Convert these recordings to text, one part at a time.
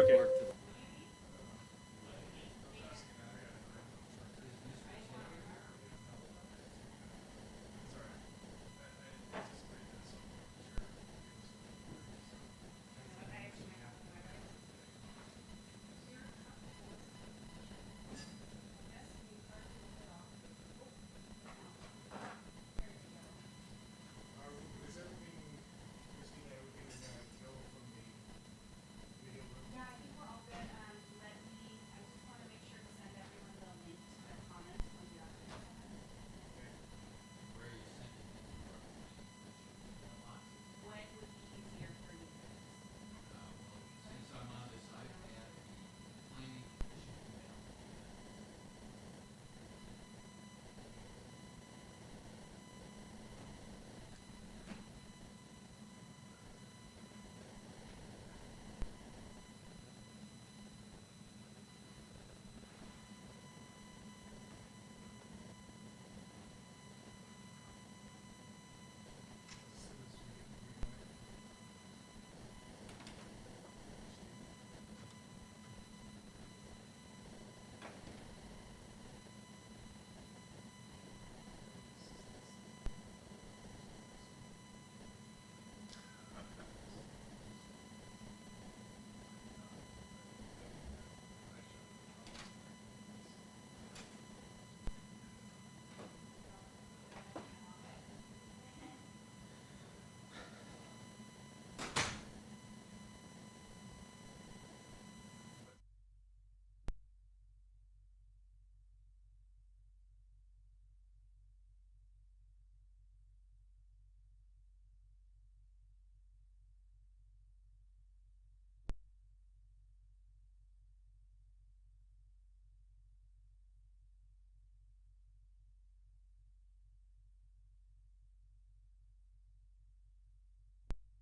Okay.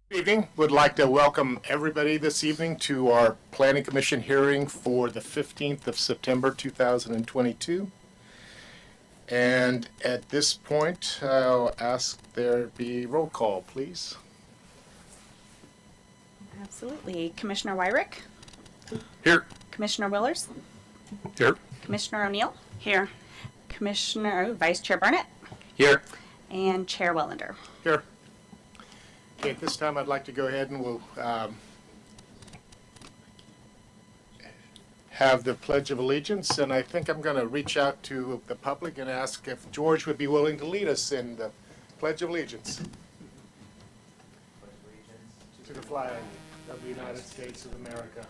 Good evening. Would like to welcome everybody this evening to our Planning Commission hearing for the 15th of September 2022. And at this point, I'll ask there be roll call, please. Absolutely. Commissioner Wyrick? Here. Commissioner Willers? Here. Commissioner O'Neill? Here. Vice Chair Barnett? Here. And Chair Wellender. Here. Okay, at this time, I'd like to go ahead and we'll have the Pledge of Allegiance, and I think I'm going to reach out to the public and ask if George would be willing to lead us in the Pledge of Allegiance. To the flag of the United States of America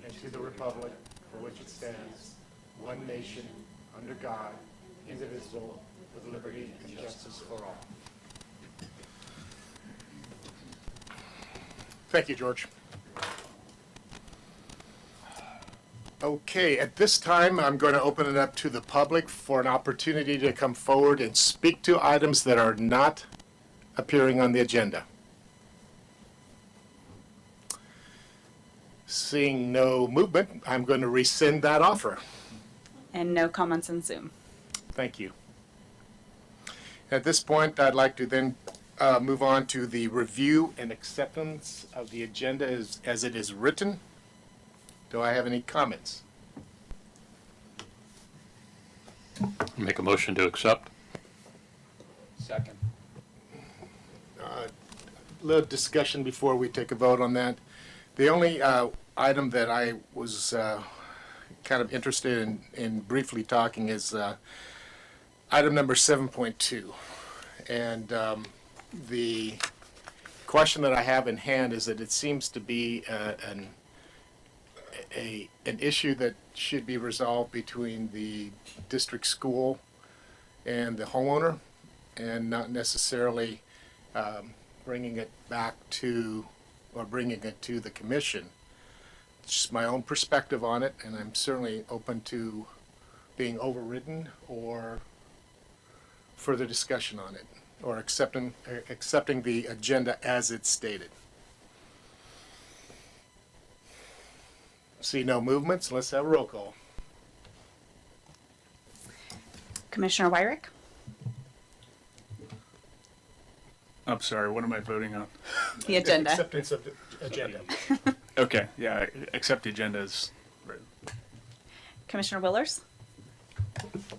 and to the republic for which it stands, one nation, under God, indivisible, with liberty and justice for all. Thank you, George. Okay, at this time, I'm going to open it up to the public for an opportunity to come forward and speak to items that are not appearing on the agenda. Seeing no movement, I'm going to rescind that offer. And no comments in Zoom. Thank you. At this point, I'd like to then move on to the review and acceptance of the agenda as it is written. Do I have any comments? Make a motion to accept. Second. A little discussion before we take a vote on that. The only item that I was kind of interested in briefly talking is item number 7.2. And the question that I have in hand is that it seems to be an issue that should be resolved between the district school and the homeowner, and not necessarily bringing it back to or bringing it to the commission. It's just my own perspective on it, and I'm certainly open to being overridden or further discussion on it, or accepting the agenda as it's stated. See no movements. Let's have a roll call. Commissioner Wyrick? I'm sorry, what am I voting on? The agenda. Acceptance of the agenda. Okay, yeah, accept the agenda as Commissioner Willers,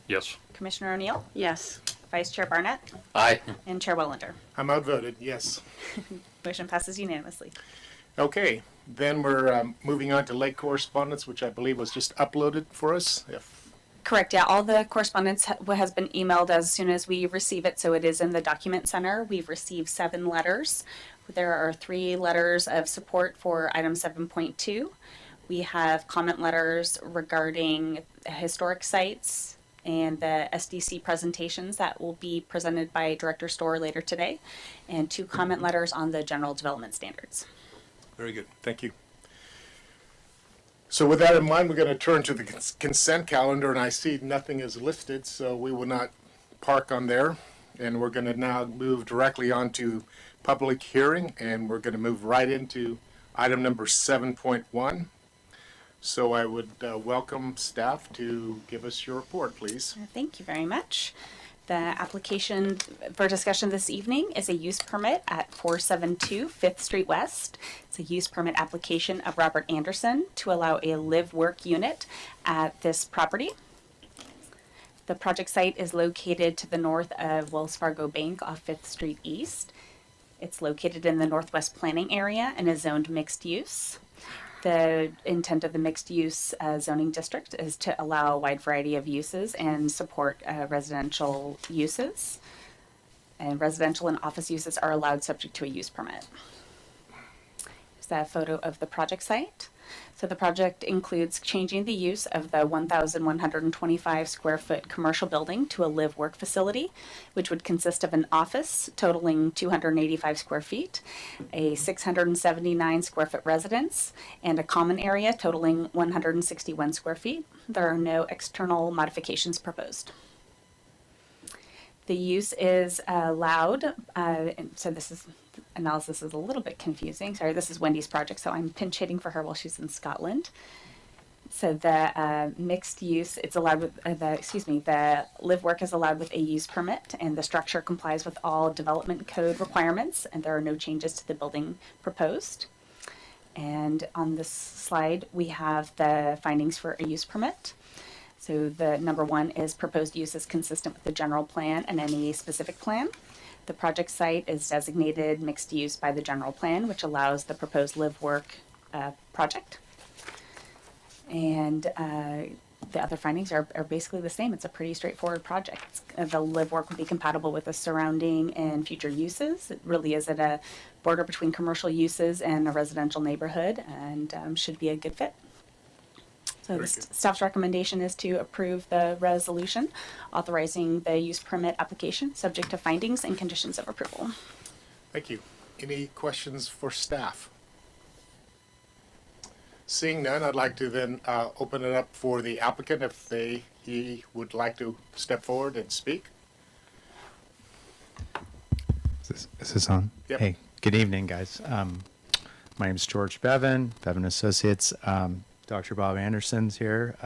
Yes. Commissioner O'Neill, Yes. Vice Chair Barnett, Aye. and Chair Wellender. I'm outvoted, yes. Motion passes unanimously. Okay, then we're moving on to late correspondence, which I believe was just uploaded for us. If Correct, yeah, all the correspondence has been emailed as soon as we receive it, so it is in the document center. We've received 7 letters. There are 3 letters of support for item 7.2. We have comment letters regarding historic sites and the SDC presentations that will be presented by Director Storr later today, and 2 comment letters on the general development standards. Very good, thank you. So with that in mind, we're going to turn to the consent calendar, and I see nothing is listed, so we will not park on there. And we're going to now move directly on to public hearing, and we're going to move right into item number 7.1. So I would welcome staff to give us your report, please. Thank you very much. The application for discussion this evening is a use permit at 472 5th Street West. It's a use permit application of Robert Anderson to allow a live-work unit at this property. The project site is located to the north of Wells Fargo Bank off 5th Street East. It's located in the Northwest Planning Area and is zoned mixed use. The intent of the mixed-use zoning district is to allow a wide variety of uses and support residential uses. And residential and office uses are allowed subject to a use permit. Here's a photo of the project site. So the project includes changing the use of the 1,125 square foot commercial building to a live-work facility, which would consist of an office totaling 285 square feet, a 679 square foot residence, and a common area totaling 161 square feet. There are no external modifications proposed. The use is allowed, and so this is analysis is a little bit confusing. Sorry, this is Wendy's project, so I'm pinch hitting for her while she's in Scotland. So the mixed use, it's allowed with the live work is allowed with a use permit, and the structure complies with all development code requirements, and there are no changes to the building proposed. And on this slide, we have the findings for a use permit. So the number 1 is proposed use is consistent with the general plan and any specific plan. The project site is designated mixed use by the general plan, which allows the proposed live-work project. And the other findings are basically the same. It's a pretty straightforward project. The live-work will be compatible with the surrounding and future uses. It really is at a border between commercial uses and a residential neighborhood, and should be a good fit. So the staff's recommendation is to approve the resolution authorizing the use permit application subject to findings and conditions of approval. Thank you. Any questions for staff? Seeing none, I'd like to then open it up for the applicant if he would like to step forward and speak. Is this on? Yep. Hey, good evening, guys. My name is George Bevan, Bevan Associates. Dr. Bob Anderson's here.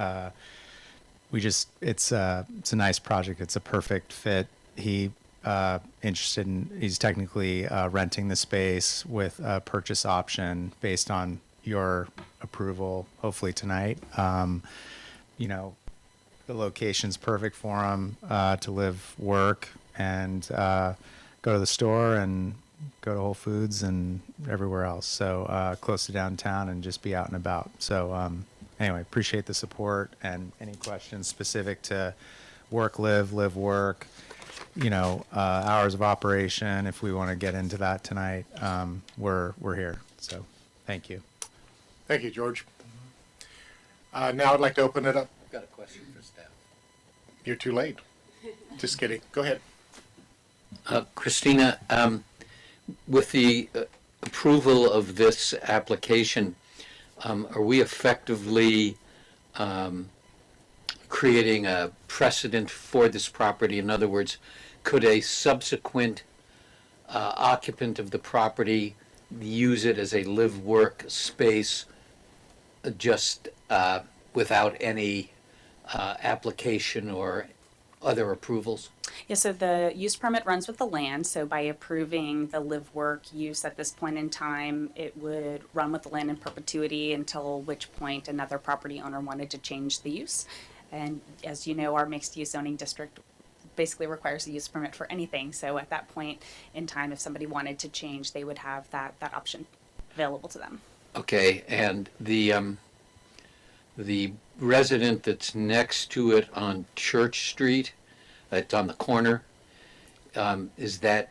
It's a nice project. It's a perfect fit. He's technically renting the space with a purchase option based on your approval, hopefully tonight. The location's perfect for him to live, work, and go to the store and go to Whole Foods and everywhere else. So close to downtown and just be out and about. So anyway, appreciate the support, and any questions specific to work, live, work, hours of operation. If we want to get into that tonight, we're here. So thank you. Thank you, George. Now I'd like to open it up. Got a question for staff. You're too late. Just kidding. Go ahead. Christina, with the approval of this application, are we effectively creating a precedent for this property? In other words, could a subsequent occupant of the property use it as a live-work space just without any application or other approvals? Yeah, so the use permit runs with the land, so by approving the live work use at this point in time, it would run with the land in perpetuity until which point another property owner wanted to change the use. And as you know, our mixed use zoning district basically requires a use permit for anything, so at that point in time, if somebody wanted to change, they would have that option available to them. Okay, and the resident that's next to it on Church Street, it's on the corner, is that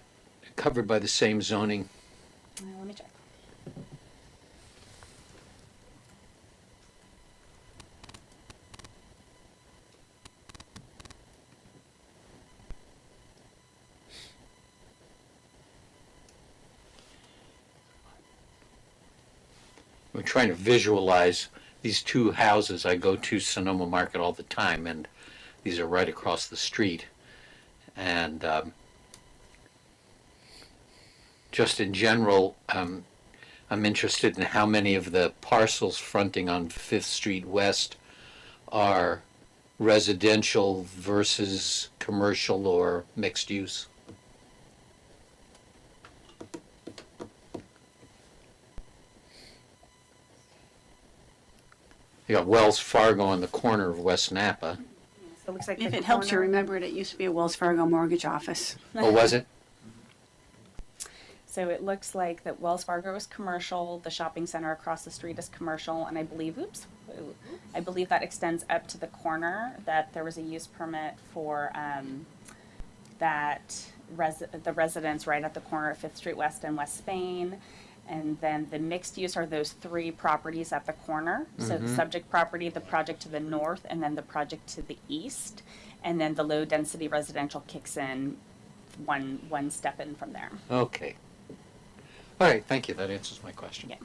covered by the same zoning? Let me check. I'm trying to visualize these two houses. I go to Sonoma Market all the time, and these are right across the street. And just in general, I'm interested in how many of the parcels fronting on Fifth Street West are residential versus commercial or mixed use. You got Wells Fargo on the corner of West Napa. So it looks like If the it helps you corner- remember it, used to be a Wells Fargo mortgage office. Oh, was it? So it looks like that Wells Fargo is commercial, the shopping center across the street is commercial, and I believe, I believe that extends up to the corner, that there was a use permit for, the residence right at the corner of Fifth Street West and West Spain. And then the mixed use are those three properties at the corner. So the subject property, the project to the north, and then the project to the east. And then the low density residential kicks in one step in from there. Okay. All right, thank you. That answers my question. Yeah.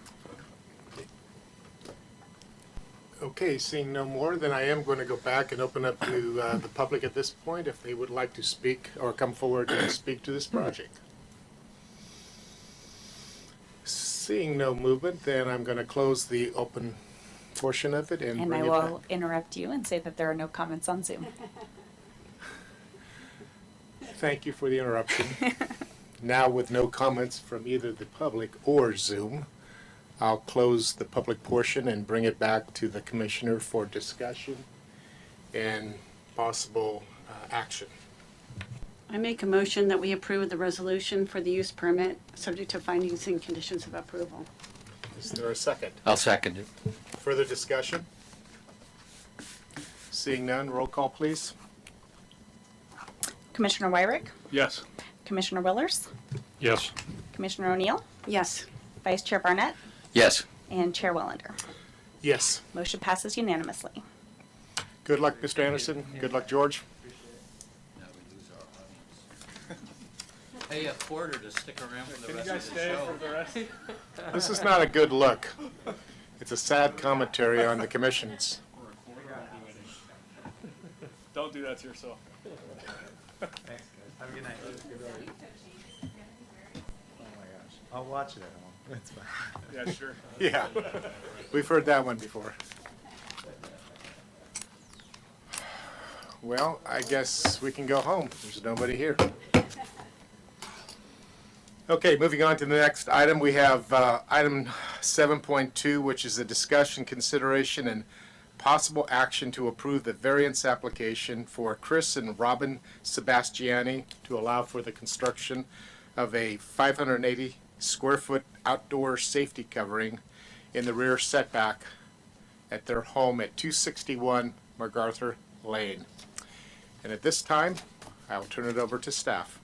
Okay, seeing no more, then I am going to go back and open up to the public at this point if they would like to speak or come forward and speak to this project. Seeing no movement, then I'm going to close the open portion of it and And bring I it will back. interrupt you and say that there are no comments on Zoom. Thank you for the interruption. Now, with no comments from either the public or Zoom, I'll close the public portion and bring it back to the commissioner for discussion and possible action. I make a motion that we approve the resolution for the use permit, subject to findings and conditions of approval. Is there a second? I'll second it. Further discussion? Seeing none, roll call, please. Commissioner Wyrick, Yes. Commissioner Willers, Yes. Commissioner O'Neill, Yes. Vice Chair Barnett, Yes. and Chair Wellender. Yes. Motion passes unanimously. Good luck, Mr. Anderson. Good luck, George. Hey, Porter to stick around for the rest of the show. the rest? This is not a good look. It's a sad commentary on the commissions. Don't do that to yourself. Thanks, guys. Have a good night. Oh my gosh. I'll watch it at home. It's fine. Yeah, sure. Yeah, we've heard that one before. Well, I guess we can go home. There's nobody here. Okay, moving on to the next item, we have item 7.2, which is a discussion, consideration, and possible action to approve the variance application for Chris and Robin Sebastiani to allow for the construction of a 580 square foot outdoor safety covering in the rear setback at their home at 261 Macarthur Lane. And at this time, I'll turn it over to staff.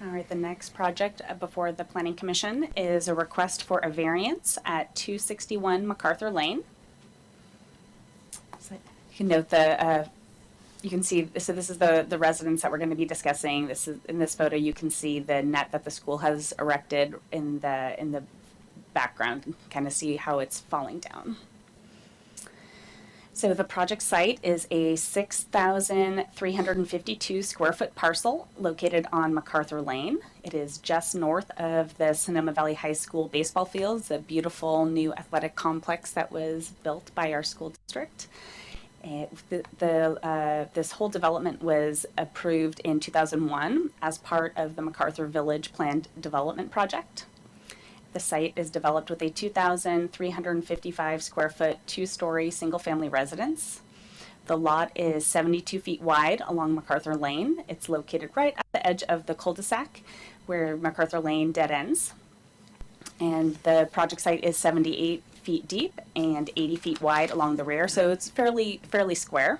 All right, the next project before the Planning Commission is a request for a variance at 261 Macarthur Lane. So you can note you can see, so this is the residence that we're going to be discussing. This is, in this photo, you can see the net that the school has erected in the background, and kind of see how it's falling down. So the project site is a 6,352 square foot parcel located on Macarthur Lane. It is just north of the Sonoma Valley High School baseball fields, a beautiful new athletic complex that was built by our school district. This whole development was approved in 2001 as part of the Macarthur Village Planned Development Project. The site is developed with a 2,355 square foot, two-story, single-family residence. The lot is 72 feet wide along Macarthur Lane. It's located right at the edge of the cul-de-sac where Macarthur Lane dead ends. And the project site is 78 feet deep and 80 feet wide along the rear, so it's fairly square.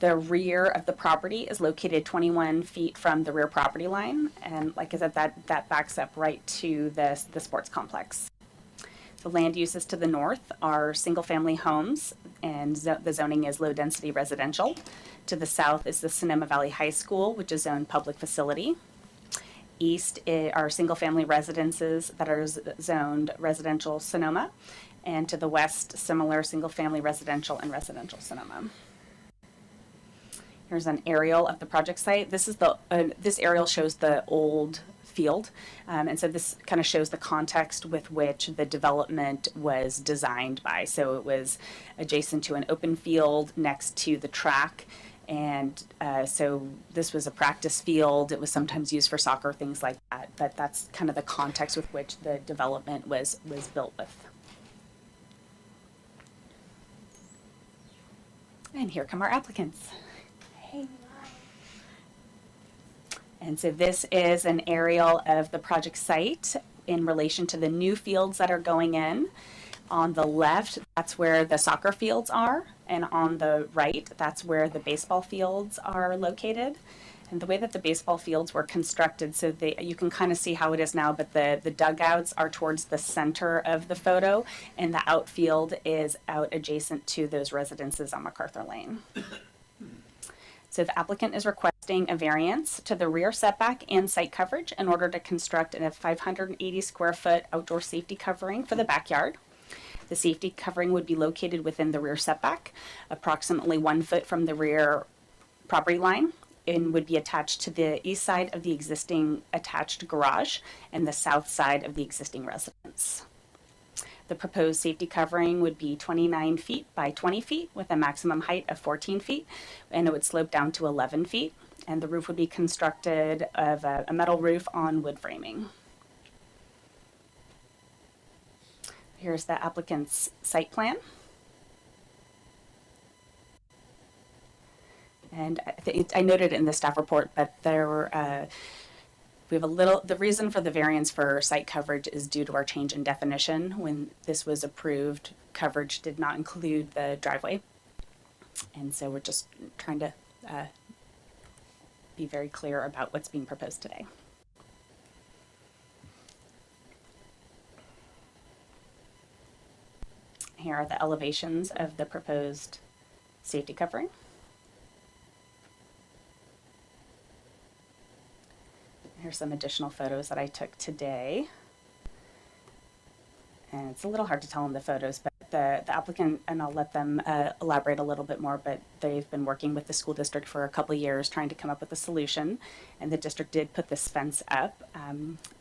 The rear of the property is located 21 feet from the rear property line, and like I said, that backs up right to the sports complex. The land uses to the north are single-family homes, and the zoning is low-density residential. To the south is the Sonoma Valley High School, which is zoned public facility. East are single-family residences that are zoned residential Sonoma, and to the west, similar single-family residential and residential Sonoma. Here's an aerial of the project site. This aerial shows the old field, and so this kind of shows the context with which the development was designed by. So it was adjacent to an open field next to the track, and so this was a practice field. It was sometimes used for soccer, things like that, but that's kind of the context with which the development was built with. And here come our applicants. And so this is an aerial of the project site in relation to the new fields that are going in. On the left, that's where the soccer fields are, and on the right, that's where the baseball fields are located. And the way that the baseball fields were constructed, so you can kind of see how it is now, but the dugouts are towards the center of the photo, and the outfield is out adjacent to those residences on Macarthur Lane. So the applicant is requesting a variance to the rear setback and site coverage in order to construct a 580 square foot outdoor safety covering for the backyard. The safety covering would be located within the rear setback, approximately 1 foot from the rear property line, and would be attached to the east side of the existing attached garage and the south side of the existing residence. The proposed safety covering would be 29 feet by 20 feet with a maximum height of 14 feet, and it would slope down to 11 feet. And the roof would be constructed of a metal roof on wood framing. Here's the applicant's site plan. And I noted in the staff report, but there were we have the reason for the variance for site coverage is due to our change in definition. When this was approved, coverage did not include the driveway. And so we're just trying to be very clear about what's being proposed today. Here are the elevations of the proposed safety covering. Here's some additional photos that I took today. And it's a little hard to tell in the photos, but the applicant, and I'll let them elaborate a little bit more, but they've been working with the school district for a couple of years trying to come up with a solution. And the district did put this fence up.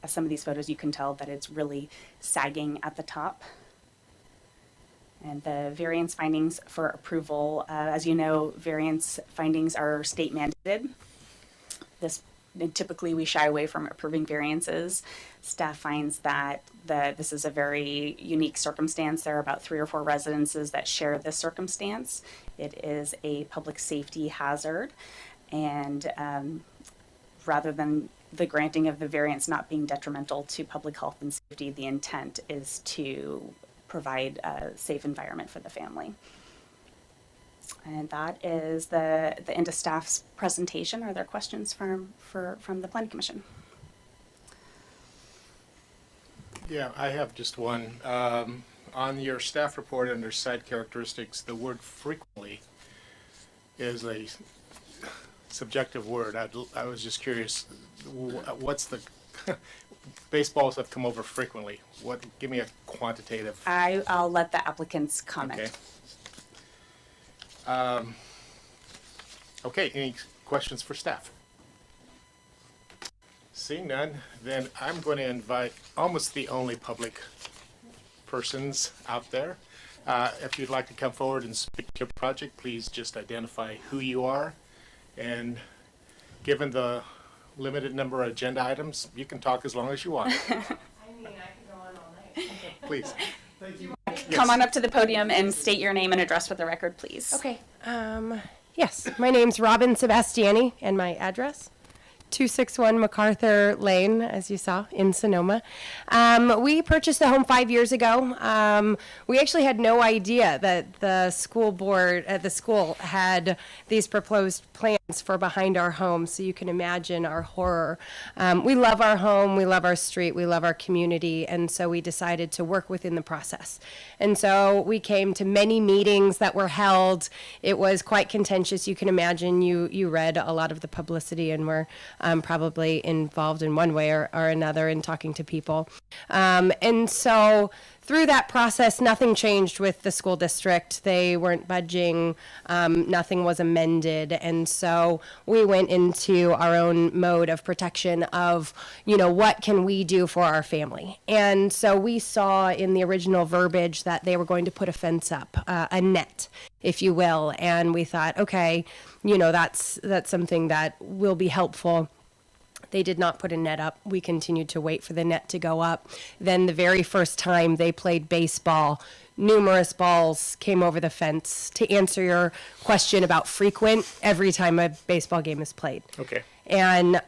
Some of these photos, you can tell that it's really sagging at the top. And the variance findings for approval, as you know, variance findings are state mandated. Typically, we shy away from approving variances. Staff finds that this is a very unique circumstance. There are about 3 or 4 residences that share this circumstance. It is a public safety hazard, and rather than the granting of the variance not being detrimental to public health and safety, the intent is to provide a safe environment for the family. And that is the end of staff's presentation. Are there questions from the Planning Commission? Yeah, I have just one. On your staff report under site characteristics, the word frequently is a subjective word. I was just curious, what's the baseballs have come over frequently. Give me a quantitative. I'll let the applicants comment. Okay. Okay, any questions for staff? Seeing none, then I'm going to invite almost the only public persons out there. If you'd like to come forward and speak to your project, please just identify who you are. And given the limited number of agenda items, you can talk as long as you want. I mean, I could go on all night. Please. Come on up to the podium and state your name and address for the record, please. Okay. Yes, my name's Robin Sebastiani, and my address, 261 Macarthur Lane, as you saw, in Sonoma. We purchased the home 5 years ago. We actually had no idea that the school board at the school had these proposed plans for behind our home, so you can imagine our horror. We love our home, we love our street, we love our community, and so we decided to work within the process. And so we came to many meetings that were held. It was quite contentious. You can imagine, you read a lot of the publicity and were probably involved in one way or another in talking to people. And so through that process, nothing changed with the school district. They weren't budging. Nothing was amended. And so we went into our own mode of protection of, what can we do for our family? And so we saw in the original verbiage that they were going to put a fence up, a net, if you will. And we thought, okay, that's something that will be helpful. They did not put a net up. We continued to wait for the net to go up. Then the very first time they played baseball, numerous balls came over the fence. To answer your question about frequent, every time a baseball game is played. Okay. And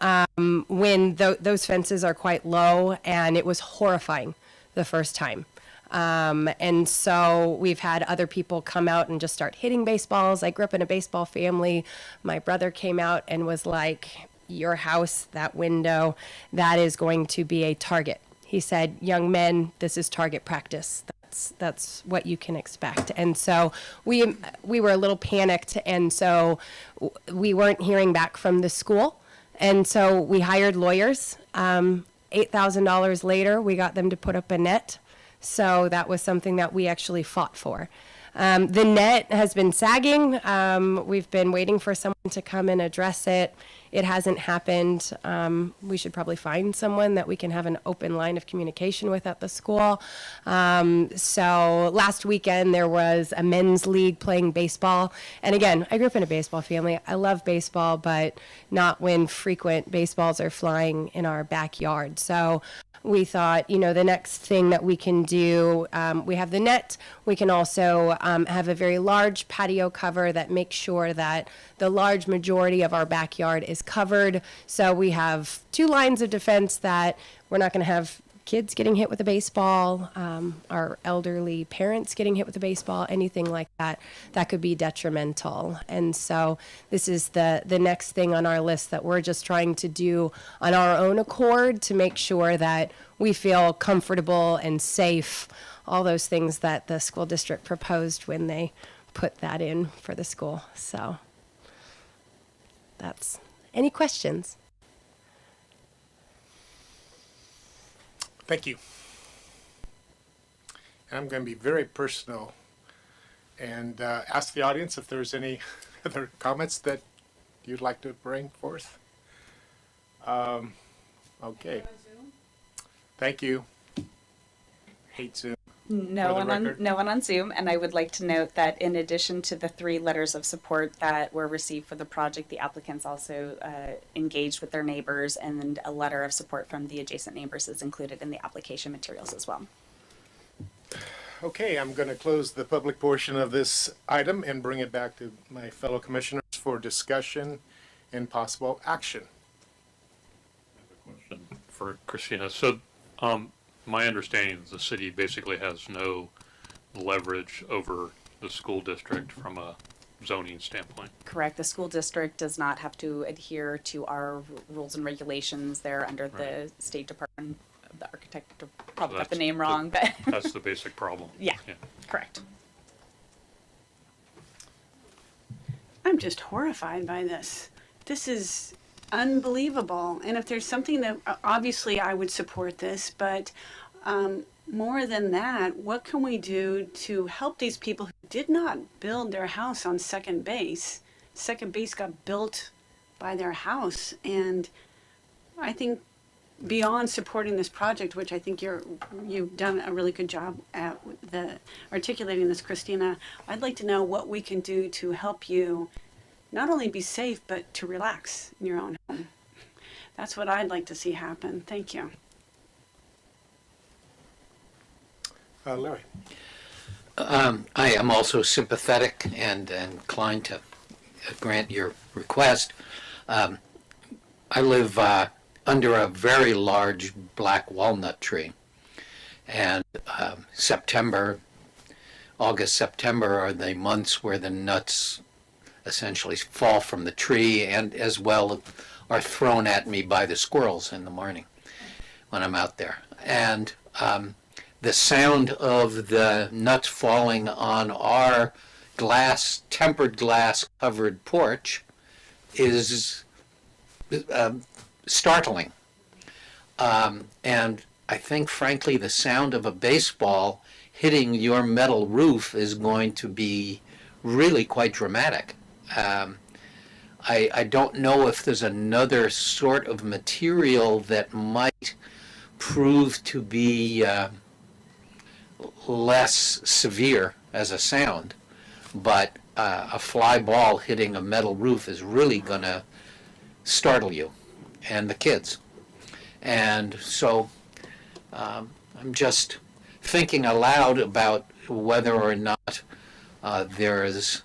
when those fences are quite low, and it was horrifying the first time. And so we've had other people come out and just start hitting baseballs. I grew up in a baseball family. My brother came out and was like, your house, that window, that is going to be a target. He said, young men, this is target practice. That's what you can expect. And so we were a little panicked, and so we weren't hearing back from the school. And so we hired lawyers. $8,000 later, we got them to put up a net. So that was something that we actually fought for. The net has been sagging. We've been waiting for someone to come and address it. It hasn't happened. We should probably find someone that we can have an open line of communication with at the school. So last weekend there was a men's league playing baseball. And again, I grew up in a baseball family. I love baseball, but not when frequent baseballs are flying in our backyard. So we thought, the next thing that we can do, we have the net. We can also have a very large patio cover that makes sure that the large majority of our backyard is covered. So we have two lines of defense that we're not going to have kids getting hit with a baseball, our elderly parents getting hit with a baseball, anything like that, that could be detrimental. And so this is the next thing on our list that we're just trying to do on our own accord to make sure that we feel comfortable and safe, all those things that the school district proposed when they put that in for the school. So that's, any questions? Thank you. And I'm going to be very personal and ask the audience if there's any other comments that you'd like to bring forth. Okay. Thank you. Hate Zoom. No For the record. no one on Zoom, and I would like to note that in addition to the 3 letters of support that were received for the project, the applicants also engaged with their neighbors, and a letter of support from the adjacent neighbors is included in the application materials as well. Okay, I'm going to close the public portion of this item and bring it back to my fellow commissioners for discussion and possible action. Question for Christina. So, my understanding is the city basically has no leverage over the school district from a zoning standpoint. Correct. The school district does not have to adhere to our rules and regulations. They're under the State Department of the Architect. Probably got the That's name wrong, but That's the basic problem. yeah, correct. I'm just horrified by this. This is unbelievable. And if there's something that, obviously I would support this, but more than that, what can we do to help these people who did not build their house on second base. Second base got built by their house. And I think beyond supporting this project, which I think you've done a really good job at articulating this, Christina, I'd like to know what we can do to help you not only be safe, but to relax in your own home. That's what I'd like to see happen. Thank you. Larry. I am also sympathetic and inclined to grant your request. I live under a very large black walnut tree, and August, September are the months where the nuts essentially fall from the tree, and as well are thrown at me by the squirrels in the morning when I'm out there. And the sound of the nuts falling on our tempered glass covered porch is startling. And I think, frankly, the sound of a baseball hitting your metal roof is going to be really quite dramatic. I don't know if there's another sort of material that might prove to be less severe as a sound, but a fly ball hitting a metal roof is really going to startle you and the kids. And so I'm just thinking aloud about whether or not there is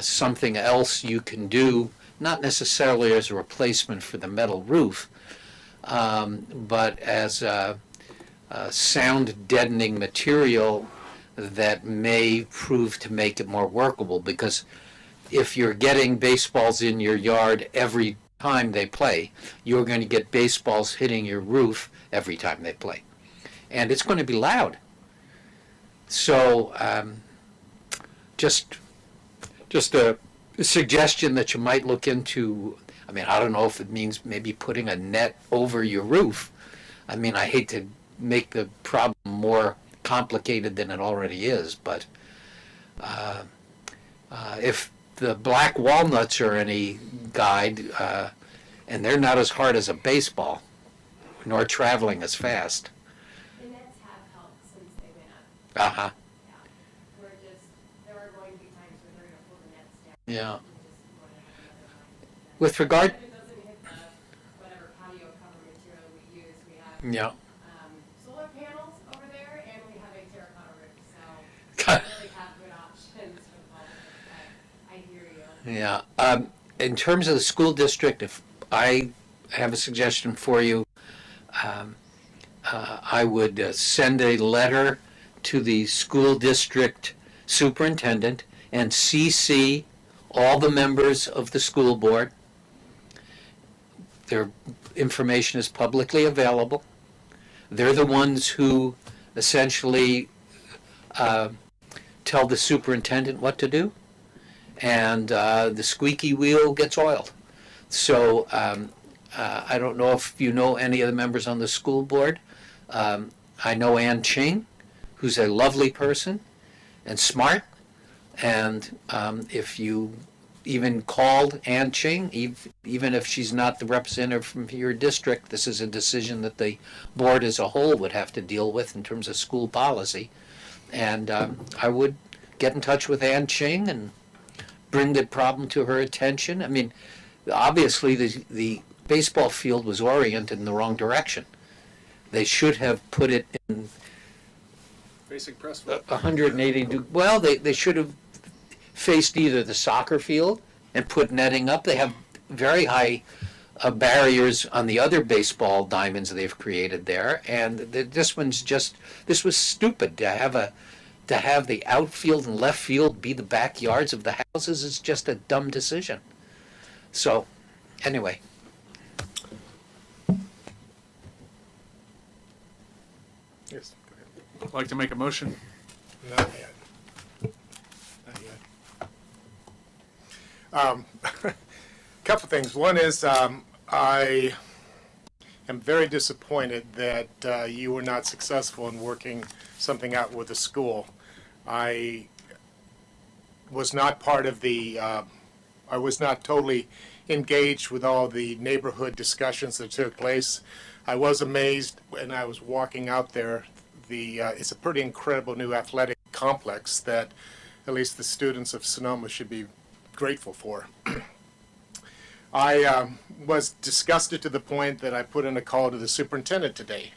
something else you can do, not necessarily as a replacement for the metal roof, but as a sound deadening material that may prove to make it more workable. Because if you're getting baseballs in your yard every time they play, you're going to get baseballs hitting your roof every time they play. And it's going to be loud. So just a suggestion that you might look into. I mean, I don't know if it means maybe putting a net over your roof. I mean, I hate to make the problem more complicated than it already is, but if the black walnuts are any guide, and they're not as hard as a baseball, nor traveling as fast. The nets have helped since they went up. Uh-huh. Yeah. There are going to be times where they're going to pull the nets down. Yeah. We just want to have another line. With regard, If it doesn't hit whatever patio cover material we use, we have yeah. solar panels over there, and we have a terracotta roof. So we really have good options for the public. But I hear you. Yeah. In terms of the school district, if I have a suggestion for you, I would send a letter to the school district superintendent and CC all the members of the school board. Their information is publicly available. They're the ones who essentially tell the superintendent what to do, and the squeaky wheel gets oiled. So I don't know if you know any of the members on the school board. I know Ann Ching, who's a lovely person and smart, and if you even called Ann Ching, even if she's not the representative from your district, this is a decision that the board as a whole would have to deal with in terms of school policy. And I would get in touch with Ann Ching and bring the problem to her attention. I mean, obviously the baseball field was oriented in the wrong direction. They should have put it in Basic press. 180 well, they should have faced either the soccer field and put netting up. They have very high barriers on the other baseball diamonds they've created there, and this was stupid to have the outfield and left field be the backyards of the houses. Is just a dumb decision. So anyway, Yes, go ahead. I'd like to make a motion. Not yet. Not yet. Couple things. One is I am very disappointed that you were not successful in working something out with the school. I was not part of the, I was not totally engaged with all the neighborhood discussions that took place. I was amazed when I was walking out there. It's a pretty incredible new athletic complex that at least the students of Sonoma should be grateful for. I was disgusted to the point that I put in a call to the superintendent today.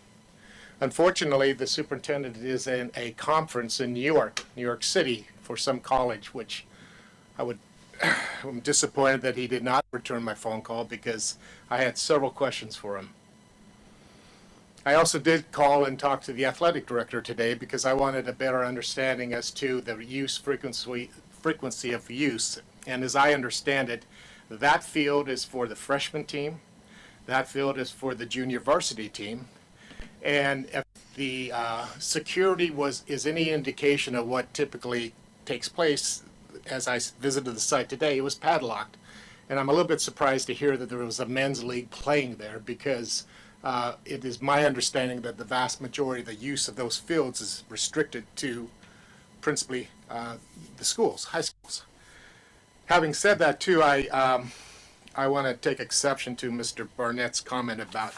Unfortunately, the superintendent is in a conference in New York City for some college, which I'm disappointed that he did not return my phone call because I had several questions for him. I also did call and talk to the athletic director today because I wanted a better understanding as to the frequency of use. And as I understand it, that field is for the freshman team, that field is for the junior varsity team, and if the security is any indication of what typically takes place, as I visited the site today, it was padlocked. And I'm a little bit surprised to hear that there was a men's league playing there because it is my understanding that the vast majority of the use of those fields is restricted to principally the schools, high schools. Having said that, too, I want to take exception to Mr. Barnett's comment about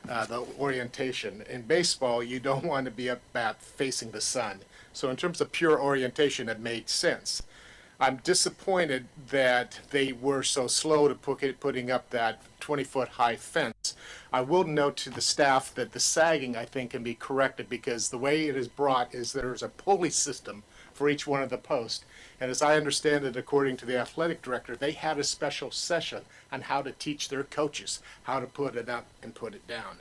the orientation. In baseball, you don't want to be up bat facing the sun. So in terms of pure orientation, it made sense. I'm disappointed that they were so slow to putting up that 20-foot high fence. I will note to the staff that the sagging, I think, can be corrected because the way it is brought is there's a pulley system for each one of the posts. And as I understand it, according to the athletic director, they had a special session on how to teach their coaches how to put it up and put it down.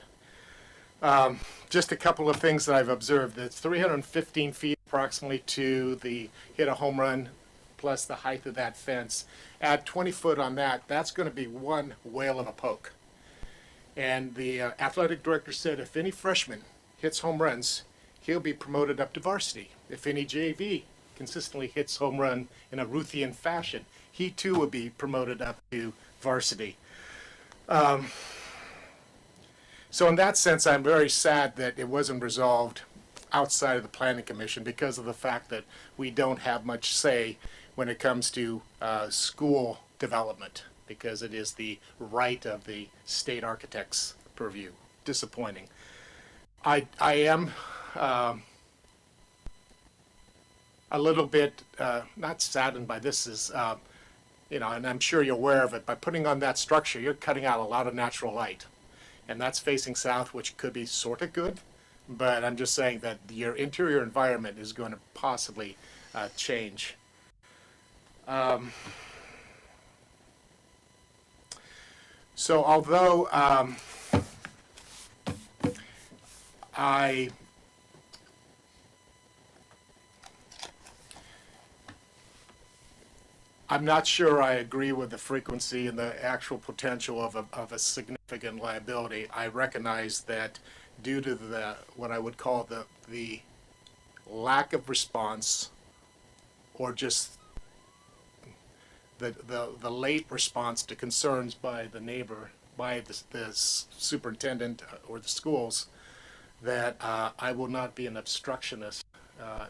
Just a couple of things that I've observed. It's 315 feet approximately to hit a home run plus the height of that fence. Add 20 foot on that, that's going to be one whale of a poke. And the athletic director said if any freshman hits home runs, he'll be promoted up to varsity. If any JV consistently hits home run in a Ruthian fashion, he too will be promoted up to varsity. So in that sense, I'm very sad that it wasn't resolved outside of the planning commission because of the fact that we don't have much say when it comes to school development, because it is the right of the state architect's purview. Disappointing. I am a little bit not saddened by this is, and I'm sure you're aware of it, by putting on that structure, you're cutting out a lot of natural light. And that's facing south, which could be sort of good, but I'm just saying that your interior environment is going to possibly change. So although I'm not sure I agree with the frequency and the actual potential of a significant liability. I recognize that due to what I would call the lack of response, or just the late response to concerns by the neighbor, by the superintendent or the schools, that I will not be an obstructionist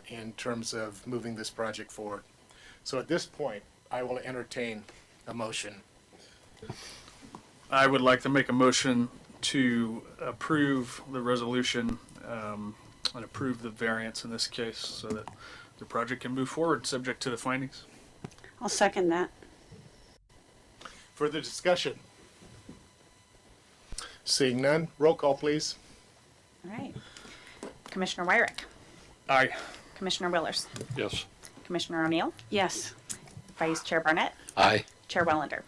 in terms of moving this project forward. So at this point, I will entertain a motion. I would like to make a motion to approve the resolution and approve the variance in this case so that the project can move forward subject to the findings. I'll second that. Further discussion? Seeing none, roll call, please. All right. Commissioner Wyrick, Aye. Commissioner Willers, Yes. Commissioner O'Neill, Yes. Vice Chair Barnett, Aye. Chair Wellender.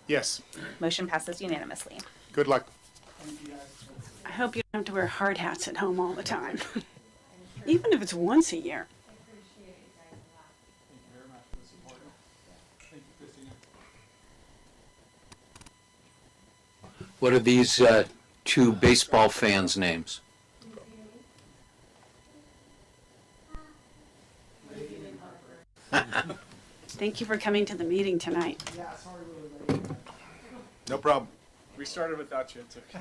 Yes. Motion passes unanimously. Good luck. I hope you don't have to wear hard hats at home all the time. Even if it's once a year. Appreciate you guys a lot. Thank you very much for the support. Thank you, Christina. What are these two baseball fans' names? Thank you for coming to the meeting tonight. No problem. We started without you. It's okay.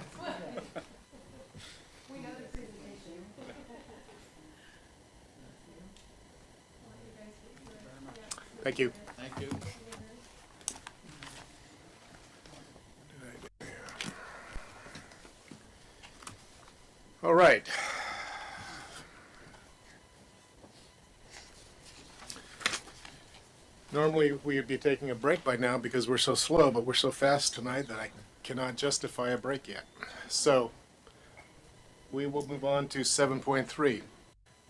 We know the presentation. Thank you. Thank you. All right. Normally, we would be taking a break by now because we're so slow, but we're so fast tonight that I cannot justify a break yet. So, we will move on to 7.3.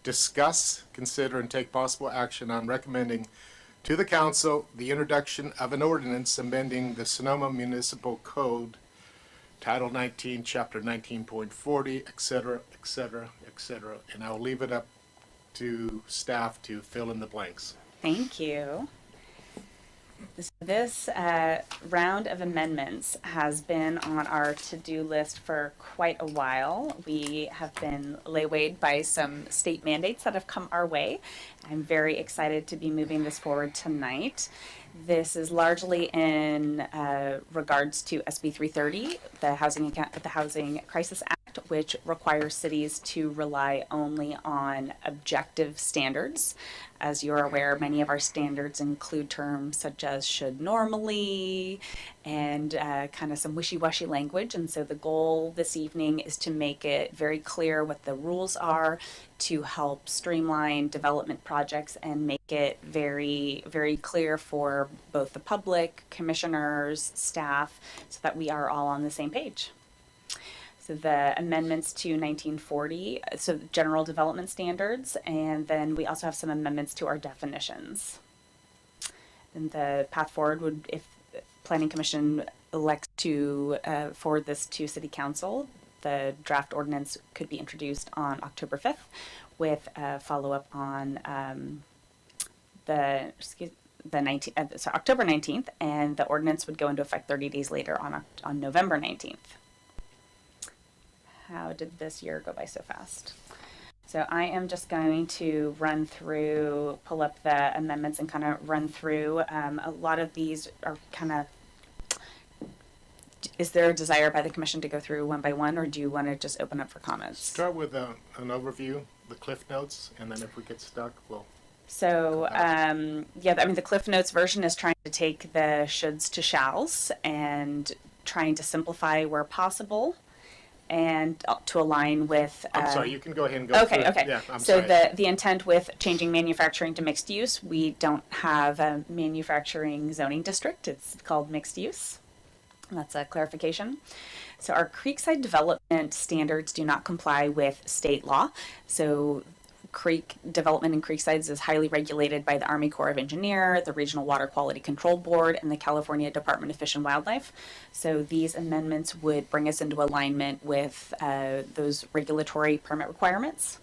Discuss, consider, and take possible action on recommending to the council the introduction of an ordinance amending the Sonoma Municipal Code, Title 19, Chapter 19.40, et cetera, et cetera, et cetera. And I'll leave it up to staff to fill in the blanks. Thank you. This round of amendments has been on our to-do list for quite a while. We have been waylaid by some state mandates that have come our way. I'm very excited to be moving this forward tonight. This is largely in regards to SB 330, the Housing Crisis Act, which requires cities to rely only on objective standards. As you're aware, many of our standards include terms such as should normally and kind of some wishy-washy language. And so the goal this evening is to make it very clear what the rules are, to help streamline development projects and make it very, very clear for both the public, commissioners, staff, so that we are all on the same page. So the amendments to 1940, so general development standards, and then we also have some amendments to our definitions. And the path forward would, if Planning Commission elects to forward this to City Council, the draft ordinance could be introduced on October 5th with a follow-up on October 19th, and the ordinance would go into effect 30 days later on November 19th. How did this year go by so fast? So I am just going to pull up the amendments and kind of run through. A lot of these are kind of, is there a desire by the commission to go through one by one, or do you want to just open up for comments? Start with an overview, the cliff notes, and then if we get stuck, we'll... So, the Cliff Notes version is trying to take the shoulds to shalls and trying to simplify where possible and to align with... I'm sorry, you can go ahead and go through it. Okay. Yeah, I'm so sorry. the intent with changing manufacturing to mixed use, we don't have a manufacturing zoning district. It's called mixed use. That's a clarification. So our creekside development standards do not comply with state law. So creek development in creeksides is highly regulated by the Army Corps of Engineers, the Regional Water Quality Control Board, and the California Department of Fish and Wildlife. So these amendments would bring us into alignment with those regulatory permit requirements.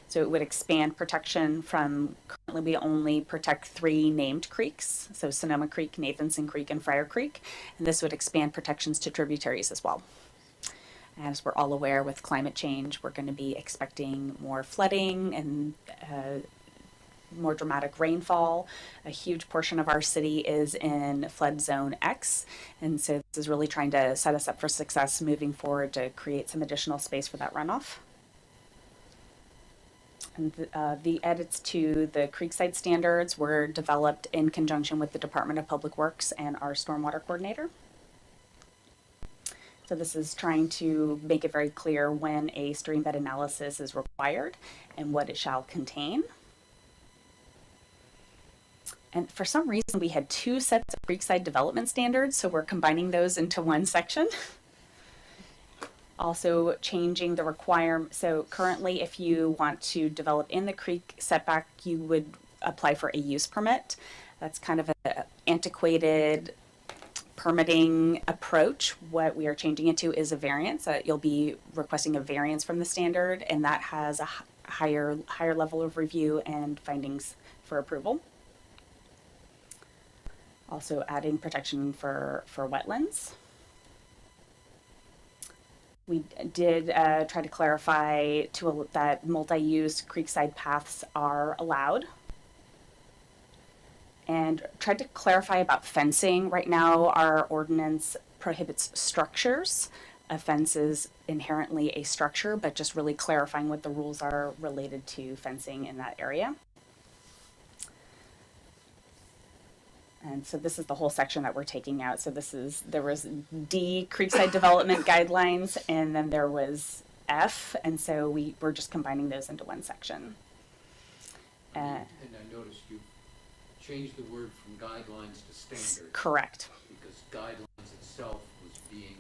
So it would expand protection from, currently we only protect 3 named creeks, so Sonoma Creek, Nathanson Creek, and Friar Creek, and this would expand protections to tributaries as well. As we're all aware, with climate change, we're going to be expecting more flooding and more dramatic rainfall. A huge portion of our city is in flood zone X, and so this is really trying to set us up for success moving forward to create some additional space for that runoff. And the edits to the creekside standards were developed in conjunction with the Department of Public Works and our stormwater coordinator. So this is trying to make it very clear when a stream bed analysis is required and what it shall contain. And for some reason, we had 2 sets of creekside development standards, so we're combining those into one section. Also changing the requirement. So currently, if you want to develop in the creek setback, you would apply for a use permit. That's kind of an antiquated permitting approach. What we are changing it to is a variance. You'll be requesting a variance from the standard, and that has a higher level of review and findings for approval. Also adding protection for wetlands. We did try to clarify that multi-use creekside paths are allowed. And tried to clarify about fencing. Right now, our ordinance prohibits structures. A fence is inherently a structure, but just really clarifying what the rules are related to fencing in that area. And so this is the whole section that we're taking out. So there was D, Creekside Development Guidelines, and then there was F, and so we're just combining those into one section. And I noticed you changed the word from guidelines to standards. Correct. Because guidelines itself was being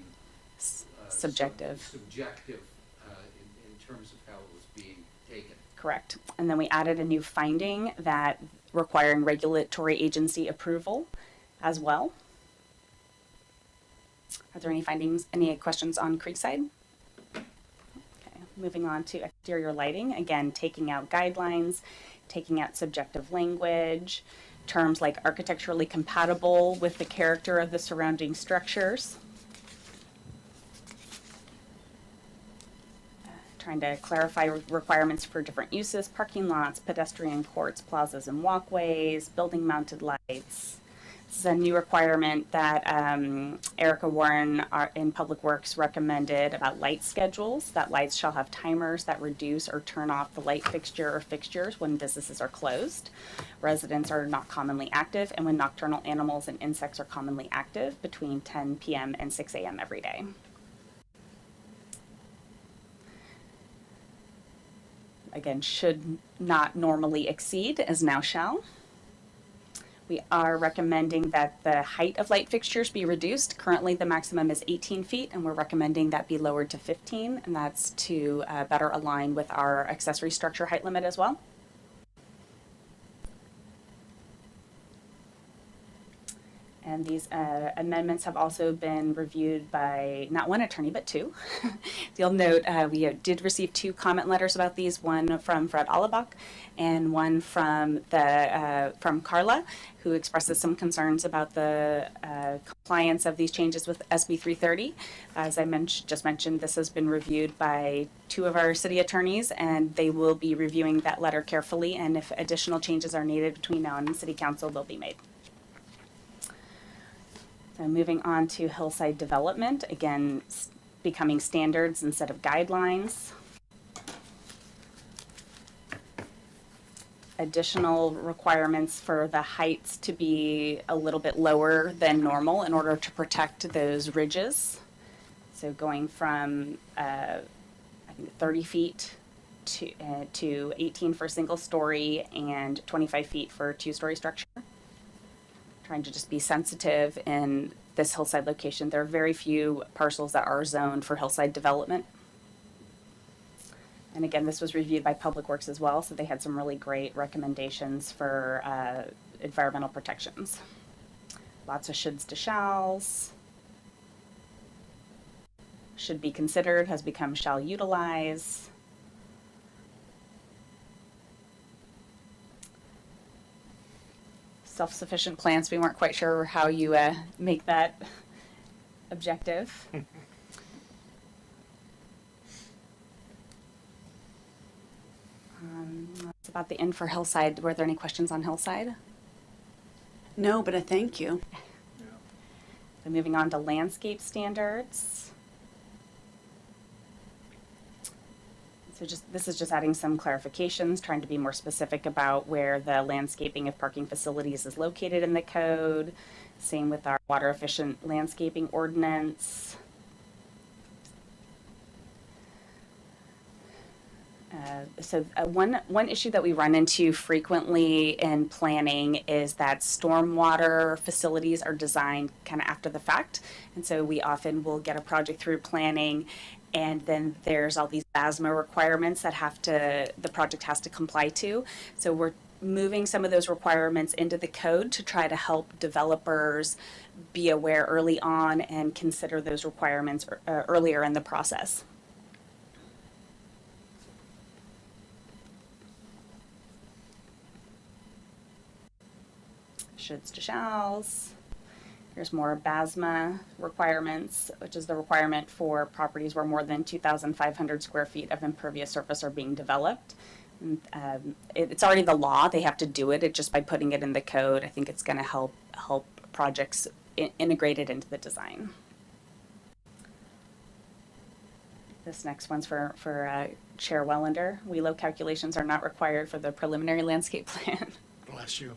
Subjective. Subjective in terms of how it was being taken. Correct. And then we added a new finding that requiring regulatory agency approval as well. Are there any questions on Creekside? Okay, moving on to exterior lighting. Again, taking out guidelines, taking out subjective language, terms like architecturally compatible with the character of the surrounding structures. Trying to clarify requirements for different uses, parking lots, pedestrian courts, plazas and walkways, building mounted lights. This is a new requirement that Erica Warren in Public Works recommended about light schedules, that lights shall have timers that reduce or turn off the light fixture or fixtures when businesses are closed. Residents are not commonly active, and when nocturnal animals and insects are commonly active between 10 p.m. and 6 a.m. every day. Again, should not normally exceed as now shall. We are recommending that the height of light fixtures be reduced. Currently, the maximum is 18 feet, and we're recommending that be lowered to 15, and that's to better align with our accessory structure height limit as well. And these amendments have also been reviewed by not one attorney, but two. You'll note we did receive 2 comment letters about these, one from Fred Allebach and one from Carla, who expresses some concerns about the compliance of these changes with SB 330. As I just mentioned, this has been reviewed by 2 of our city attorneys, and they will be reviewing that letter carefully, and if additional changes are needed between now and city council, they'll be made. So moving on to hillside development, again, becoming standards instead of guidelines. Additional requirements for the heights to be a little bit lower than normal in order to protect those ridges. So going from, I think 30 feet to 18 for a single story and 25 feet for a 2-story structure. Trying to just be sensitive in this hillside location. There are very few parcels that are zoned for hillside development. And again, this was reviewed by Public Works as well, so they had some really great recommendations for environmental protections. Lots of shoulds to shalls. Should be considered has become shall utilize. Self-sufficient plants, we weren't quite sure how you make that objective. That's about the end for Hillside. Were there any questions on Hillside? No, but I thank you. So moving on to landscape standards. So this is just adding some clarifications, trying to be more specific about where the landscaping of parking facilities is located in the code. Same with our water efficient landscaping ordinance. One issue that we run into frequently in planning is that stormwater facilities are designed kind of after the fact. And so we often will get a project through planning, and then there's all these ASMA requirements that the project has to comply to. So we're moving some of those requirements into the code to try to help developers be aware early on and consider those requirements earlier in the process. Shoulds to shalls. Here's more BASMA requirements, which is the requirement for properties where more than 2,500 square feet of impervious surface are being developed. And, it's already the law; they have to do it. Just by putting it in the code, I think it's going to help projects integrate it into the design. This next one's for Chair Wellender. WELO calculations are not required for the preliminary landscape plan. Bless you.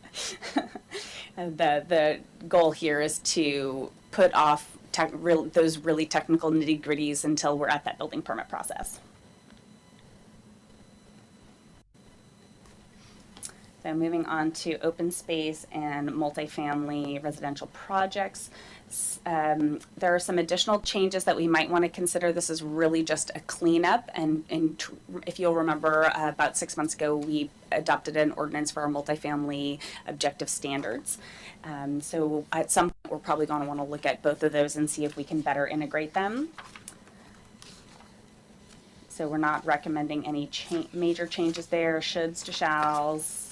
The goal here is to put off those really technical nitty gritties until we're at that building permit process. So moving on to open space and multifamily residential projects. There are some additional changes that we might want to consider. This is really just a cleanup, and if you'll remember, about 6 months ago, we adopted an ordinance for our multifamily objective standards. So at some point, we're probably going to want to look at both of those and see if we can better integrate them. So we're not recommending any major changes there, shoulds to shalls.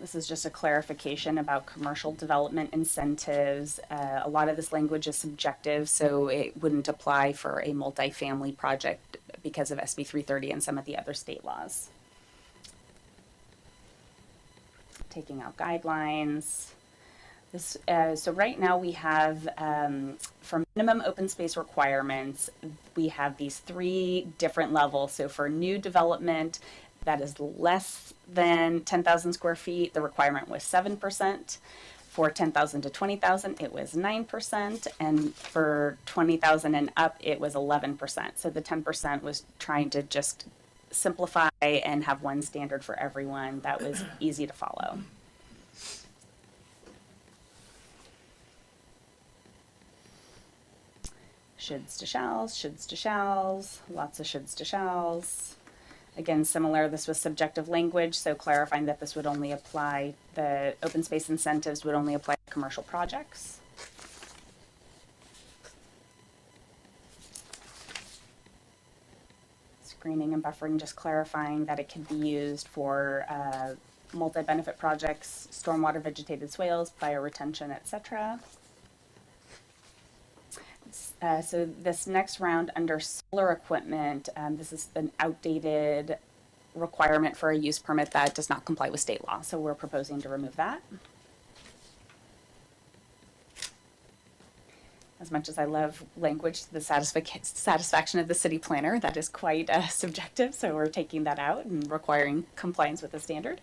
This is just a clarification about commercial development incentives. A lot of this language is subjective, so it wouldn't apply for a multifamily project because of SB 330 and some of the other state laws. Taking out guidelines. So right now we have, for minimum open space requirements, we have these 3 different levels. So for new development that is less than 10,000 square feet, the requirement was 7%. For 10,000 to 20,000, it was 9%. And for 20,000 and up, it was 11%. So the 10% was trying to just simplify and have one standard for everyone that was easy to follow. Shoulds to shalls, lots of shoulds to shalls. Again, similar, this was subjective language, so clarifying that this would only apply, the open space incentives would only apply to commercial projects. Screening and buffering, just clarifying that it can be used for multi-benefit projects, stormwater vegetated swales, bioretention, etc. So this next round under solar equipment, this is an outdated requirement for a use permit that does not comply with state law. So we're proposing to remove that. As much as I love language, the satisfaction of the city planner, that is quite subjective. So we're taking that out and requiring compliance with the standard.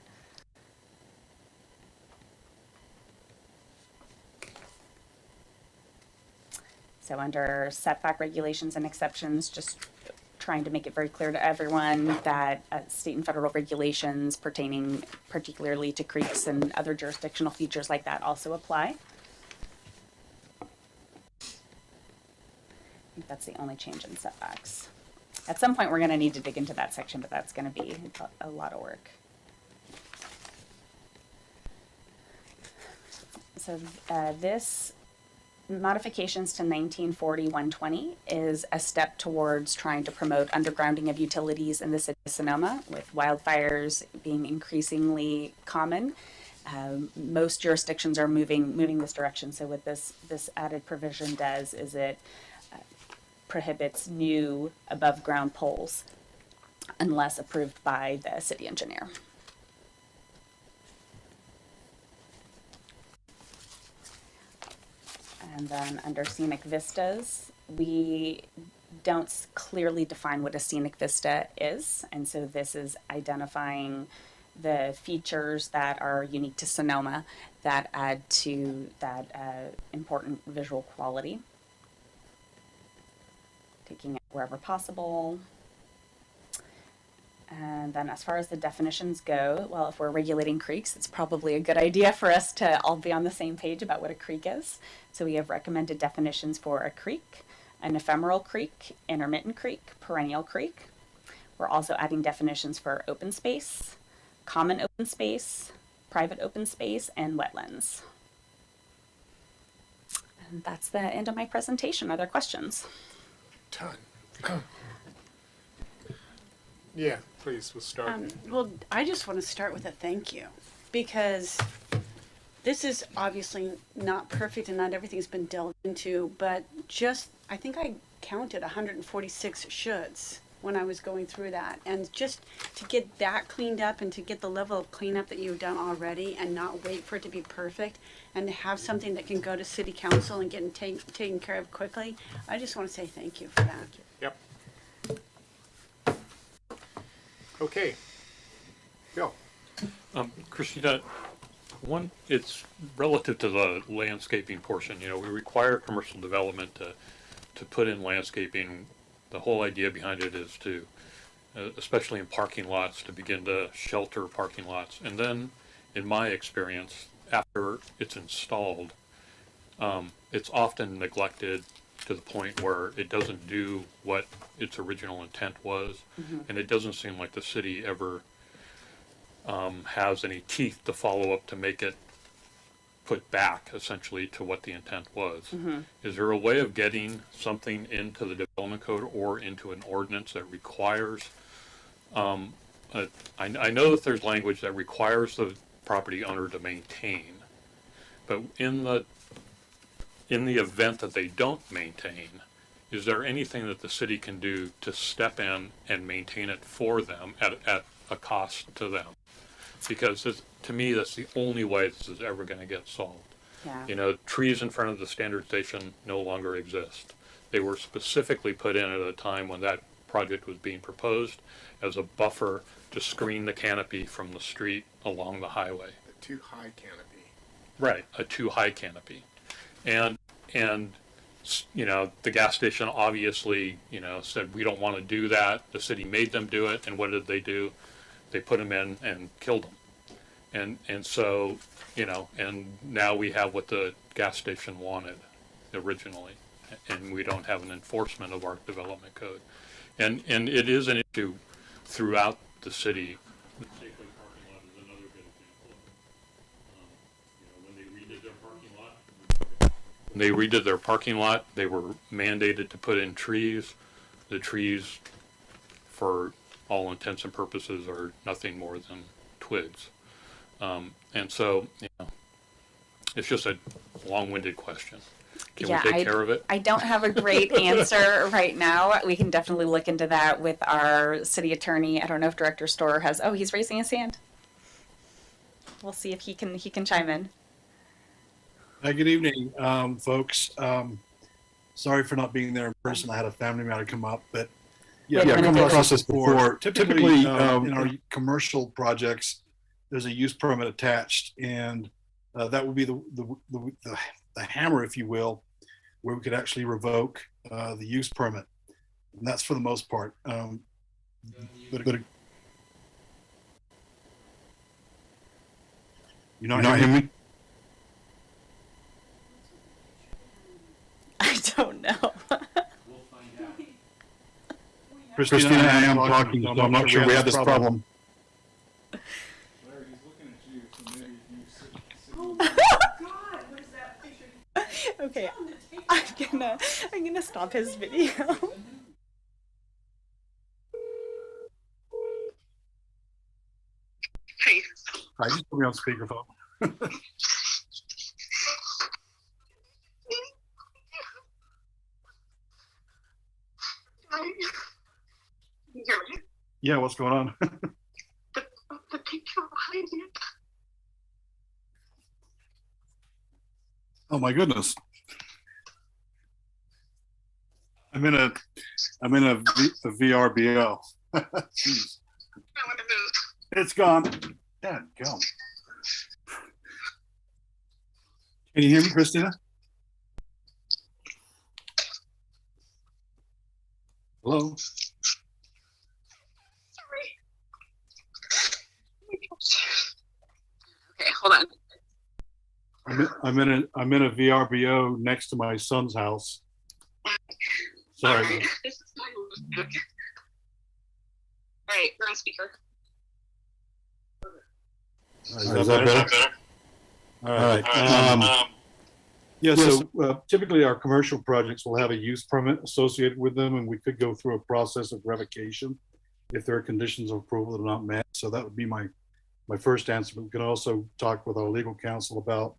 So under setback regulations and exceptions, just trying to make it very clear to everyone that state and federal regulations pertaining particularly to creeks and other jurisdictional features like that also apply. I think that's the only change in setbacks. At some point, we're going to need to dig into that section, but that's going to be a lot of work. So this modifications to 1940-120 is a step towards trying to promote undergrounding of utilities in the city of Sonoma, with wildfires being increasingly common. Most jurisdictions are moving this direction. So what this added provision does is it prohibits new above ground poles unless approved by the city engineer. And then under scenic vistas, we don't clearly define what a scenic vista is. And so this is identifying the features that are unique to Sonoma that add to that important visual quality. Taking it wherever possible. And then as far as the definitions go, well, if we're regulating creeks, it's probably a good idea for us to all be on the same page about what a creek is. So we have recommended definitions for a creek, an ephemeral creek, intermittent creek, perennial creek. We're also adding definitions for open space, common open space, private open space, and wetlands. And that's the end of my presentation. Are there questions? Ton. Yeah, please, we'll start. Well, I just want to start with a thank you, because this is obviously not perfect and not everything's been delved into, but just, I think I counted 146 shoulds when I was going through that. And just to get that cleaned up and to get the level of cleanup that you've done already and not wait for it to be perfect and to have something that can go to city council and get taken care of quickly, I just want to say thank you for that. Yep. Okay. Bill? Christina, it's relative to the landscaping portion. You know, we require commercial development to put in landscaping. The whole idea behind it is to, especially in parking lots, to begin to shelter parking lots. And then, in my experience, after it's installed, it's often neglected to the point where it doesn't do what its original intent was. And it doesn't seem like the city ever has any teeth to follow up to make it put back essentially to what the intent was. Is there a way of getting something into the development code or into an ordinance that requires, I know that there's language that requires the property owner to maintain, but in the event that they don't maintain, is there anything that the city can do to step in and maintain it for them at a cost to them? Because to me, that's the only way this is ever going to get solved. Yeah. You know, trees in front of the standard station no longer exist. They were specifically put in at a time when that project was being proposed as a buffer to screen the canopy from the street along the highway. The too high canopy. Right, a too high canopy. And you know, the gas station obviously, you know, said we don't want to do that. The city made them do it, and what did they do? They put them in and killed them. And so, you know, and now we have what the gas station wanted originally, and we don't have an enforcement of our development code. And it is an issue throughout the city. The Safeway parking lot is another good example. You know, when they redid their parking lot, they were mandated to put in trees. The trees, for all intents and purposes, are nothing more than twigs. And so, you know, it's just a long-winded question. Can we take care of it? I don't have a great answer right now. We can definitely look into that with our city attorney. I don't know if Director Storer has. Oh, he's raising his hand. We'll see if he can chime in. Hi, good evening, folks. Sorry for not being there in person. I had a family matter come up, but yeah, I've come across this before. Typically, in our commercial projects, there's a use permit attached, and that would be the hammer, if you will, where we could actually revoke the use permit, and that's for the most part. But you're not hearing me? I don't know. Christina, I am talking, so I'm not sure we have this problem. Okay, I'm gonna stop his video. Hey. I just put me on speakerphone. Yeah, what's going on? The picture behind it. Oh my goodness. I'm in a VRBO. Jeez. It's gone. Dad, go. Can you hear me, Christina? Hello? Okay, hold on. I'm in a VRBO next to my son's house. Sorry. All right, this is my look. All right, you're on speaker. Is that better? All right. Yeah, so typically our commercial projects will have a use permit associated with them, and we could go through a process of revocation if there are conditions of approval that are not met. So that would be my first answer. But we can also talk with our legal counsel about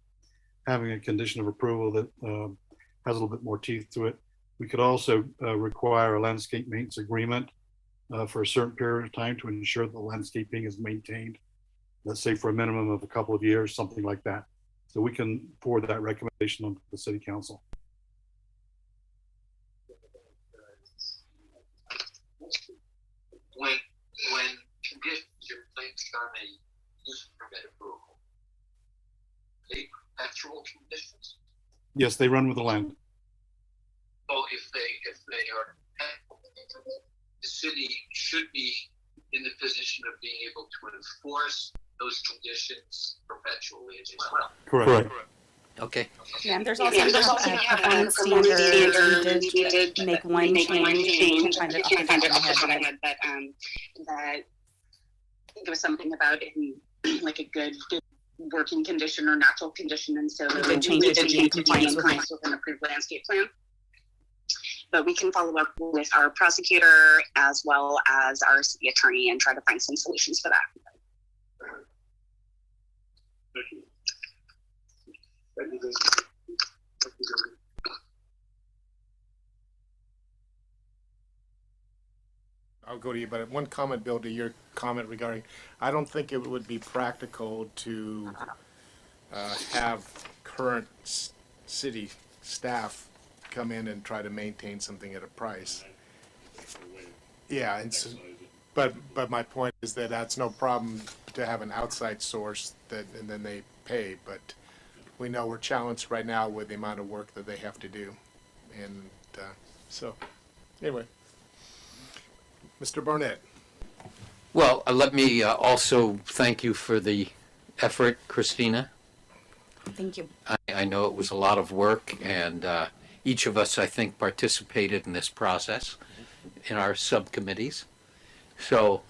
having a condition of approval that has a little bit more teeth to it. We could also require a landscape maintenance agreement for a certain period of time to ensure that the landscaping is maintained, let's say for a minimum of a couple of years, something like that. So we can forward that recommendation on to the city council. When conditions are placed on a use permit approval, they actual conditions. Yes, they run with the land. So if they are, the city should be in the position of being able to enforce those conditions perpetually as well. Correct. Okay. Yeah, and there's also performance standards. We did make one change. I can't find it off the top of my head, but that there was something about in like a good working condition or natural condition, and so we did change it to be in compliance with an approved landscape plan. But we can follow up with our prosecutor as well as our city attorney and try to find some solutions for that. Thank you. Thank you. I'll go to you, but one comment, Bill, to your comment regarding, I don't think it would be practical to have current city staff come in and try to maintain something at a price. Yeah, and so, but my point is that that's no problem to have an outside source that, and then they pay, but we know we're challenged right now with the amount of work that they have to do. And so, anyway. Mr. Barnett. Well, let me also thank you for the effort, Christina. Thank you. I know it was a lot of work, and each of us, I think, participated in this process in our subcommittees. So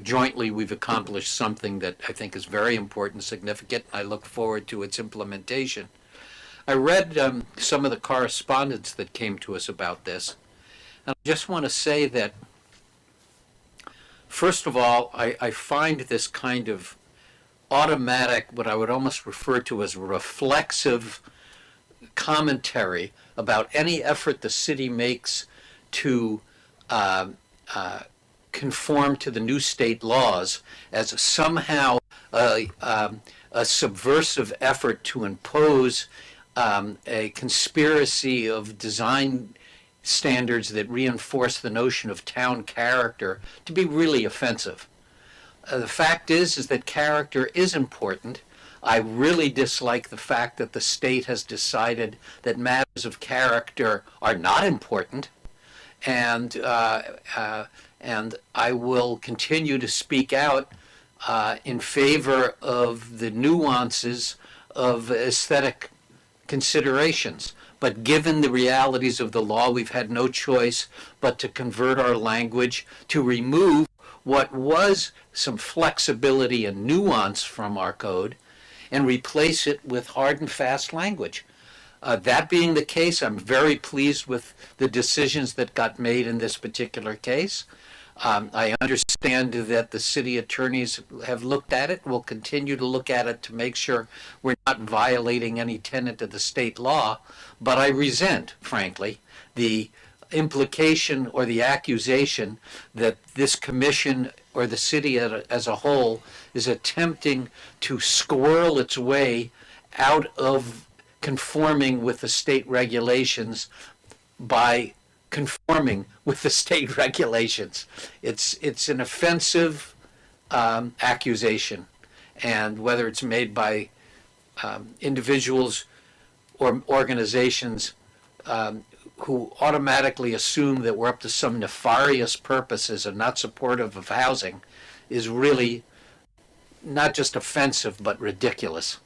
jointly, we've accomplished something that I think is very important, significant. I look forward to its implementation. I read some of the correspondence that came to us about this. And I just want to say that, first of all, I find this kind of automatic, what I would almost refer to as reflexive commentary about any effort the city makes to conform to the new state laws as somehow a subversive effort to impose a conspiracy of design standards that reinforce the notion of town character to be really offensive. The fact is that character is important. I really dislike the fact that the state has decided that matters of character are not important, and I will continue to speak out in favor of the nuances of aesthetic considerations. But given the realities of the law, we've had no choice but to convert our language to remove what was some flexibility and nuance from our code and replace it with hard and fast language. That being the case, I'm very pleased with the decisions that got made in this particular case. I understand that the city attorneys have looked at it, will continue to look at it to make sure we're not violating any tenet of the state law, but I resent, frankly, the implication or the accusation that this commission or the city as a whole is attempting to squirrel its way out of conforming with the state regulations by conforming with the state regulations. It's an offensive accusation, and whether it's made by individuals or organizations who automatically assume that we're up to some nefarious purposes and not supportive of housing is really not just offensive but ridiculous.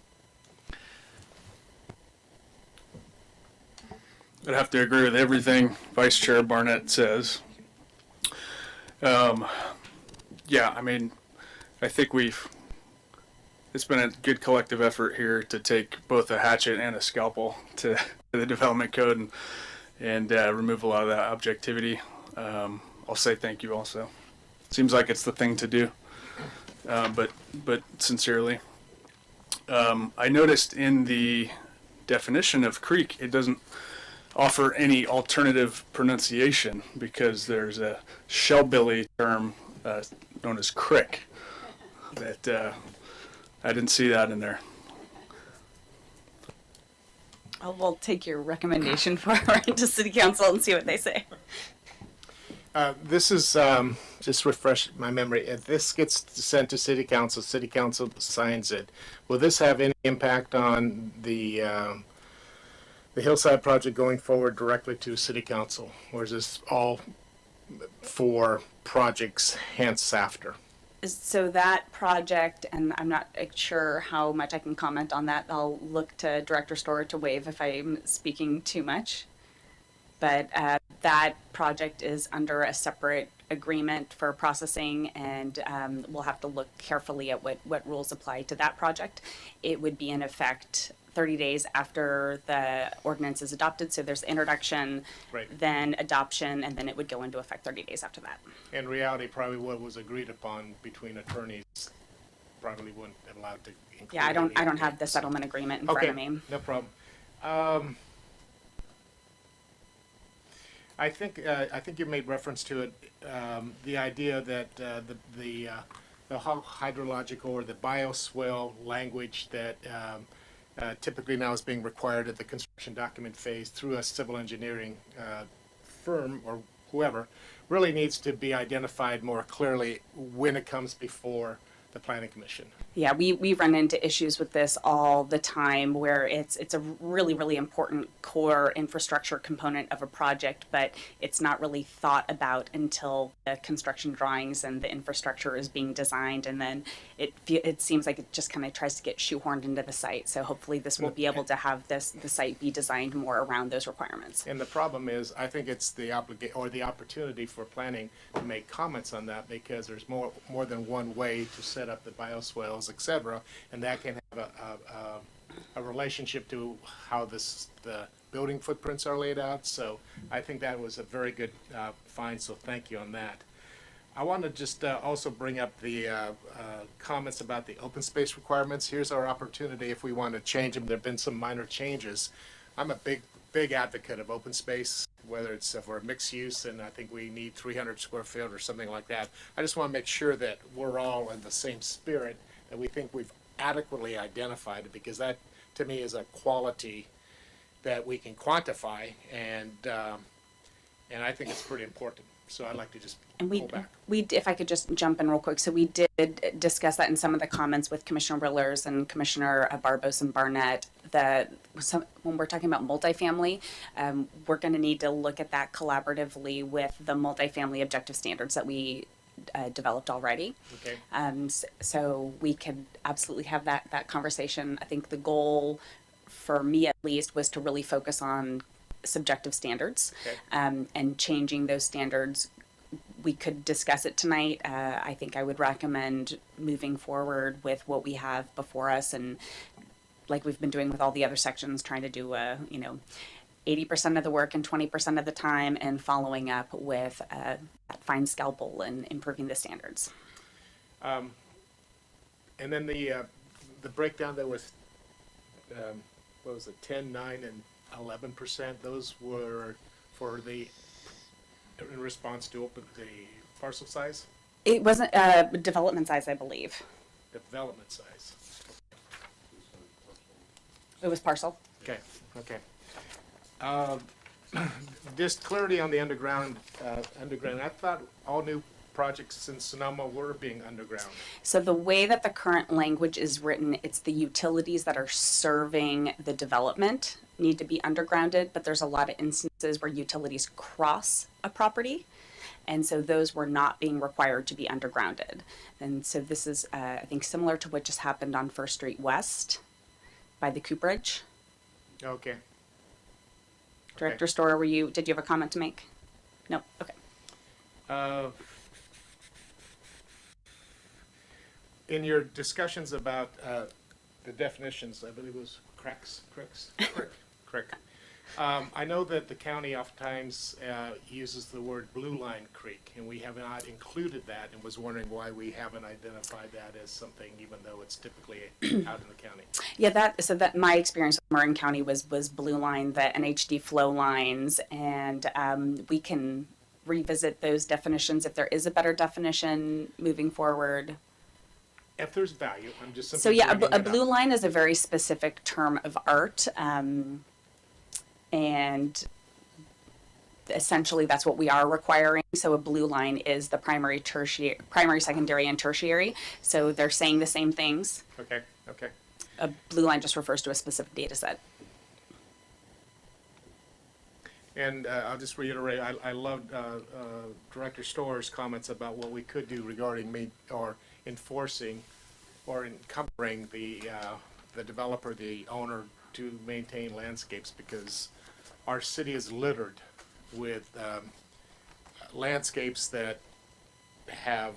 I'd have to agree with everything Vice Chair Barnett says. Yeah, I mean, I think it's been a good collective effort here to take both a hatchet and a scalpel to the development code and remove a lot of that objectivity. I'll say thank you also. Seems like it's the thing to do, but sincerely. I noticed in the definition of creek, it doesn't offer any alternative pronunciation because there's a shellbilly term known as crick that I didn't see that in there. We'll take your recommendation forward to City Council and see what they say. This is, just refresh my memory, if this gets sent to City Council signs it, will this have any impact on the Hillside project going forward directly to City Council? Or is this all for projects hence after? So that project, and I'm not sure how much I can comment on that. I'll look to Director Storer to waive if I'm speaking too much. But that project is under a separate agreement for processing, and we'll have to look carefully at what rules apply to that project. It would be in effect 30 days after the ordinance is adopted. So there's introduction, Right. then adoption, and then it would go into effect 30 days after that. In reality, probably what was agreed upon between attorneys probably wouldn't have allowed to include. Yeah, I don't any have the settlement agreement in front of me. No problem. I think you made reference to it, the idea that the hydrological or the bioswale language that typically now is being required at the construction document phase through a civil engineering firm or whoever really needs to be identified more clearly when it comes before the planning commission. Yeah, we run into issues with this all the time where it's a really, really important core infrastructure component of a project, but it's not really thought about until the construction drawings and the infrastructure is being designed, and then it seems like it just kind of tries to get shoehorned into the site. So hopefully this will be able to have the site be designed more around those requirements. And the problem is, I think it's the opportunity for planning to make comments on that, because there's more than one way to set up the bioswales, et cetera, and that can have a relationship to how the building footprints are laid out. So I think that was a very good find, so thank you on that. I want to just also bring up the comments about the open space requirements. Here's our opportunity if we want to change them. There have been some minor changes. I'm a big advocate of open space, whether it's for mixed use, and I think we need 300 square feet or something like that. I just want to make sure that we're all in the same spirit, that we think we've adequately identified it, because that, to me, is a quality that we can quantify, and I think it's pretty important. So I'd like to just pull back. If I could just jump in real quick. So we did discuss that in some of the comments with Commissioner Rillers and Commissioner Barbos and Barnett, that when we're talking about multifamily, we're going to need to look at that collaboratively with the multifamily objective standards that we developed already. Okay. So we could absolutely have that conversation. I think the goal for me at least was to really focus on subjective standards, Okay. And changing those standards. We could discuss it tonight. I think I would recommend moving forward with what we have before us, and like we've been doing with all the other sections, trying to do 80% of the work in 20% of the time, and following up with that fine scalpel and improving the standards. And then the breakdown that was, what was it, 10, 9, and 11%? Those were for in response to the parcel size? It wasn't development size, I believe. Development size. It was parcel. Okay. Just clarity on the underground. I thought all new projects in Sonoma were being underground. So the way that the current language is written, it's the utilities that are serving the development need to be undergrounded, but there's a lot of instances where utilities cross a property, and so those were not being required to be undergrounded. And so this is, I think, similar to what just happened on First Street West by the Cooperage. Okay. Director Storer, did you have a comment to make? No? Okay. In your discussions about the definitions, I believe it was crick. I know that the county oftentimes uses the word Blue Line Creek, and we have not included that, and was wondering why we haven't identified that as something, even though it's typically out in the county. Yeah, that my experience with Marin County was Blue Line, the NHD flow lines, and we can revisit those definitions if there is a better definition moving forward. If there's value, I'm just simply So yeah, bringing a it blue up. line is a very specific term of art, and essentially that's what we are requiring. So a blue line is the primary, secondary, and tertiary. So they're saying the same things. Okay, okay. A blue line just refers to a specific data set. And I'll just reiterate, I loved Director Stohr's comments about what we could do regarding enforcing or encumbering the developer, the owner, to maintain landscapes, because our city is littered with landscapes that have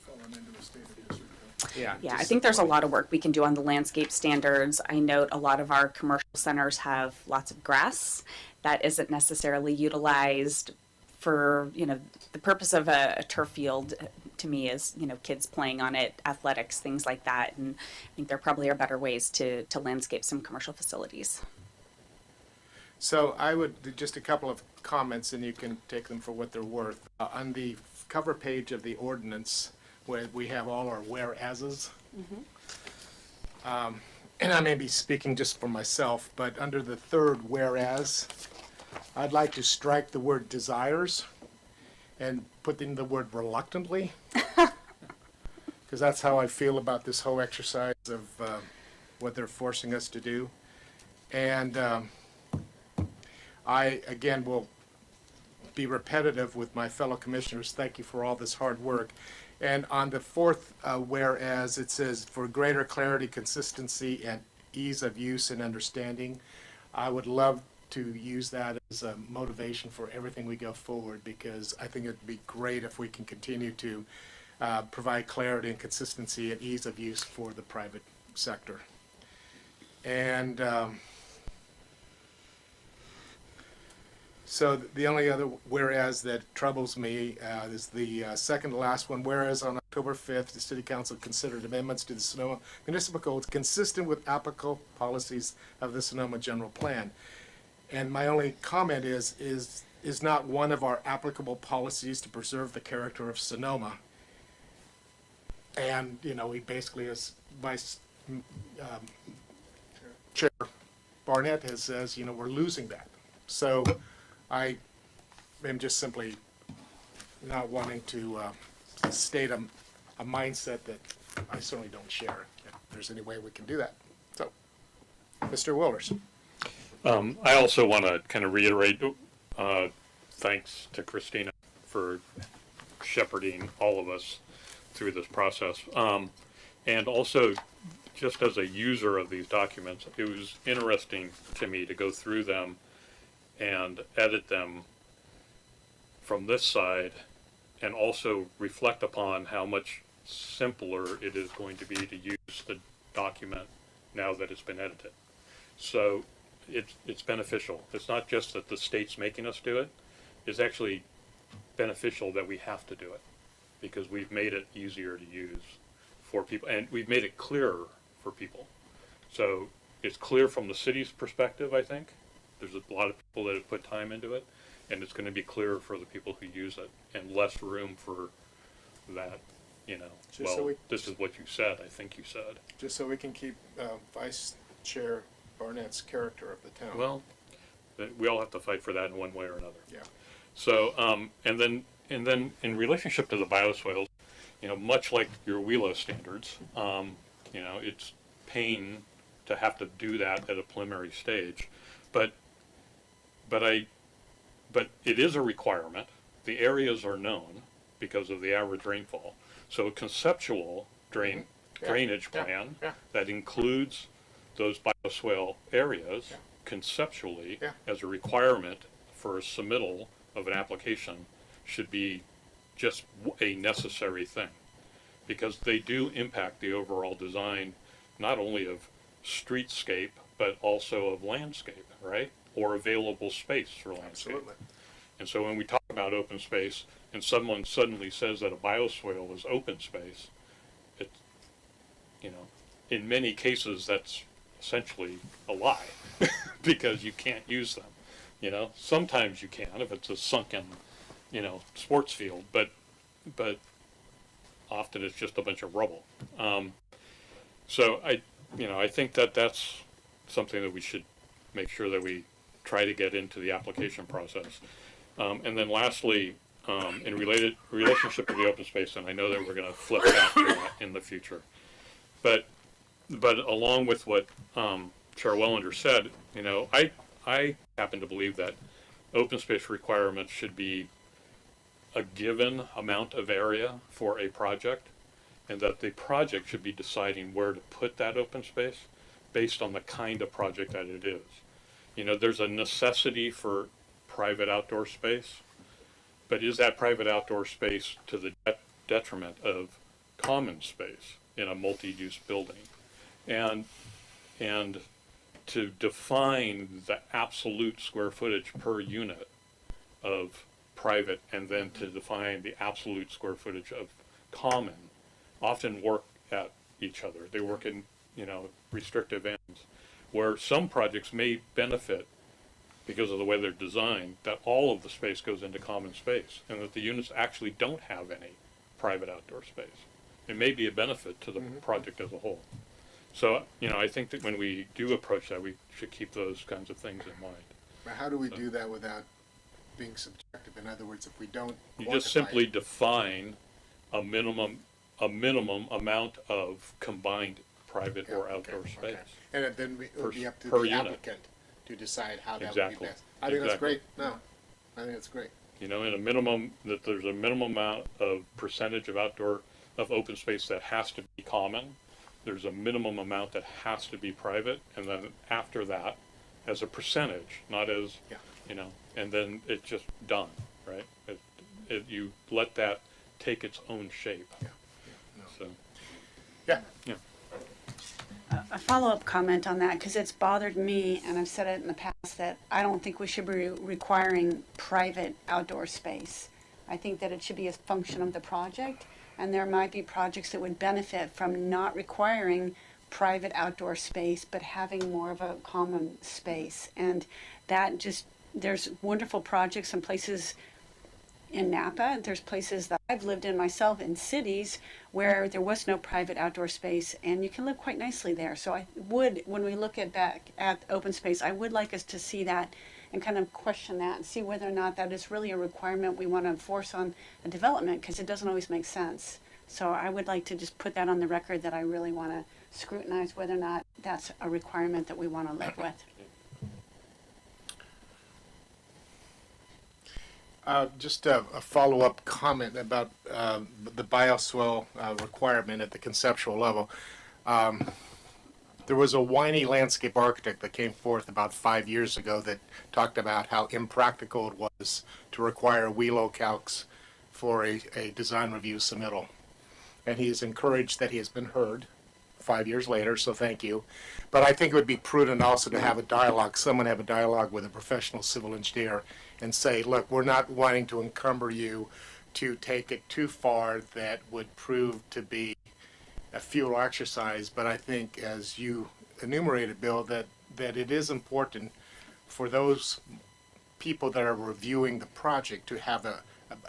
fallen into a state of disrepair. Yeah, I think there's a lot of work we can do on the landscape standards. I note a lot of our commercial centers have lots of grass that isn't necessarily utilized for, the purpose of a turf field to me is, kids playing on it, athletics, things like that. And I think there probably are better ways to landscape some commercial facilities. So I would do just a couple of comments, and you can take them for what they're worth. On the cover page of the ordinance, where we have all our whereases, and I may be speaking just for myself, but under the third whereas, I'd like to strike the word desires and put in the word reluctantly, because that's how I feel about this whole exercise of what they're forcing us to do. And I, again, will be repetitive with my fellow commissioners. Thank you for all this hard work. And on the fourth whereas, it says, for greater clarity, consistency, and ease of use and understanding, I would love to use that as a motivation for everything we go forward, because I think it'd be great if we can continue to provide clarity and consistency and ease of use for the private sector. And so the only other whereas that troubles me is the second to last one. Whereas on October 5th, the City Council considered amendments to the Sonoma Municipal Code consistent with applicable policies of the Sonoma General Plan. And my only comment is not one of our applicable policies to preserve the character of Sonoma. And, we basically, as Vice Chair Barnett has says, we're losing that. So I am just simply not wanting to state a mindset that I certainly don't share. If there's any way we can do that. So, Mr. Willers. I also want to kind of reiterate thanks to Christina for shepherding all of us through this process. And also, just as a user of these documents, it was interesting to me to go through them and edit them from this side, and also reflect upon how much simpler it is going to be to use the document now that it's been edited. So it's beneficial. It's not just that the state's making us do it. It's actually beneficial that we have to do it, because we've made it easier to use for people, and we've made it clearer for people. So it's clear from the city's perspective, I think. There's a lot of people that have put time into it, and it's going to be clearer for the people who use it, and less room for that, this is what you said, I think you said. Just so we can keep Vice Chair Barnett's character of the town. Well, we all have to fight for that in one way or another. Yeah. So, and then in relationship to the bioswales, much like your WELO standards, it's pain to have to do that at a preliminary stage, but it is a requirement. The areas are known because of the average rainfall. So a conceptual drainage plan that includes those bioswale areas conceptually as a requirement for a submittal of an application should be just a necessary thing, because they do impact the overall design, not only of streetscape, but also of landscape, right? Or available space for landscape. Absolutely. And so when we talk about open space and someone suddenly says that a bioswale is open space, it, you know, in many cases that's essentially a lie because you can't use them. You know, sometimes you can if it's a sunken, you know, sports field, but often it's just a bunch of rubble. So I think that that's something that we should make sure that we try to get into the application process. And then lastly, in relationship to the open space, and I know that we're going to flip back to that in the future, but along with what Chair Wellender said, you know, I happen to believe that open space requirements should be a given amount of area for a project, and that the project should be deciding where to put that open space based on the kind of project that it is. You know, there's a necessity for private outdoor space, but is that private outdoor space to the detriment of common space in a multi-use building? And to define the absolute square footage per unit of private, and then to define the absolute square footage of common, often work at each other. They work in, you know, restrictive ends, where some projects may benefit because of the way they're designed, that all of the space goes into common space, and that the units actually don't have any private outdoor space. It may be a benefit to the project as a whole. So, you know, I think that when we do approach that, we should keep those kinds of things in mind. But how do we do that without being subjective? In other words, if we don't You just quantify simply it, define a minimum amount of combined private or yeah, outdoor okay, space. okay. And then it would be up to per the unit. applicant to decide how that would Exactly. be best. I think that's Exactly. great. No, I think that's great. You know, in a minimum, that there's a minimum amount of percentage of open space that has to be common. There's a minimum amount that has to be private, and then after that, as a percentage, not as, Yeah. you know, and then it's just done, right? You let that take its own shape. Yeah. No. So, Yeah. yeah. A follow-up comment on that, because it's bothered me, and I've said it in the past, that I don't think we should be requiring private outdoor space. I think that it should be a function of the project, and there might be projects that would benefit from not requiring private outdoor space, but having more of a common space. And that just, there's wonderful projects in places in Napa. There's places that I've lived in myself in cities where there was no private outdoor space, and you can live quite nicely there. So I would, when we look at back at open space, I would like us to see that and kind of question that and see whether or not that is really a requirement we want to enforce on a development, because it doesn't always make sense. So I would like to just put that on the record, that I really want to scrutinize whether or not that's a requirement that we want to live with. Just a follow-up comment about the bioswale requirement at the conceptual level. There was a whiny landscape architect that came forth about 5 years ago that talked about how impractical it was to require WELO calcs for a design review submittal. And he is encouraged that he has been heard 5 years later, so thank you. But I think it would be prudent also to have a dialogue, someone have a dialogue with a professional civil engineer and say, look, we're not wanting to encumber you to take it too far that would prove to be a futile exercise. But I think, as you enumerated, Bill, that it is important for those people that are reviewing the project to have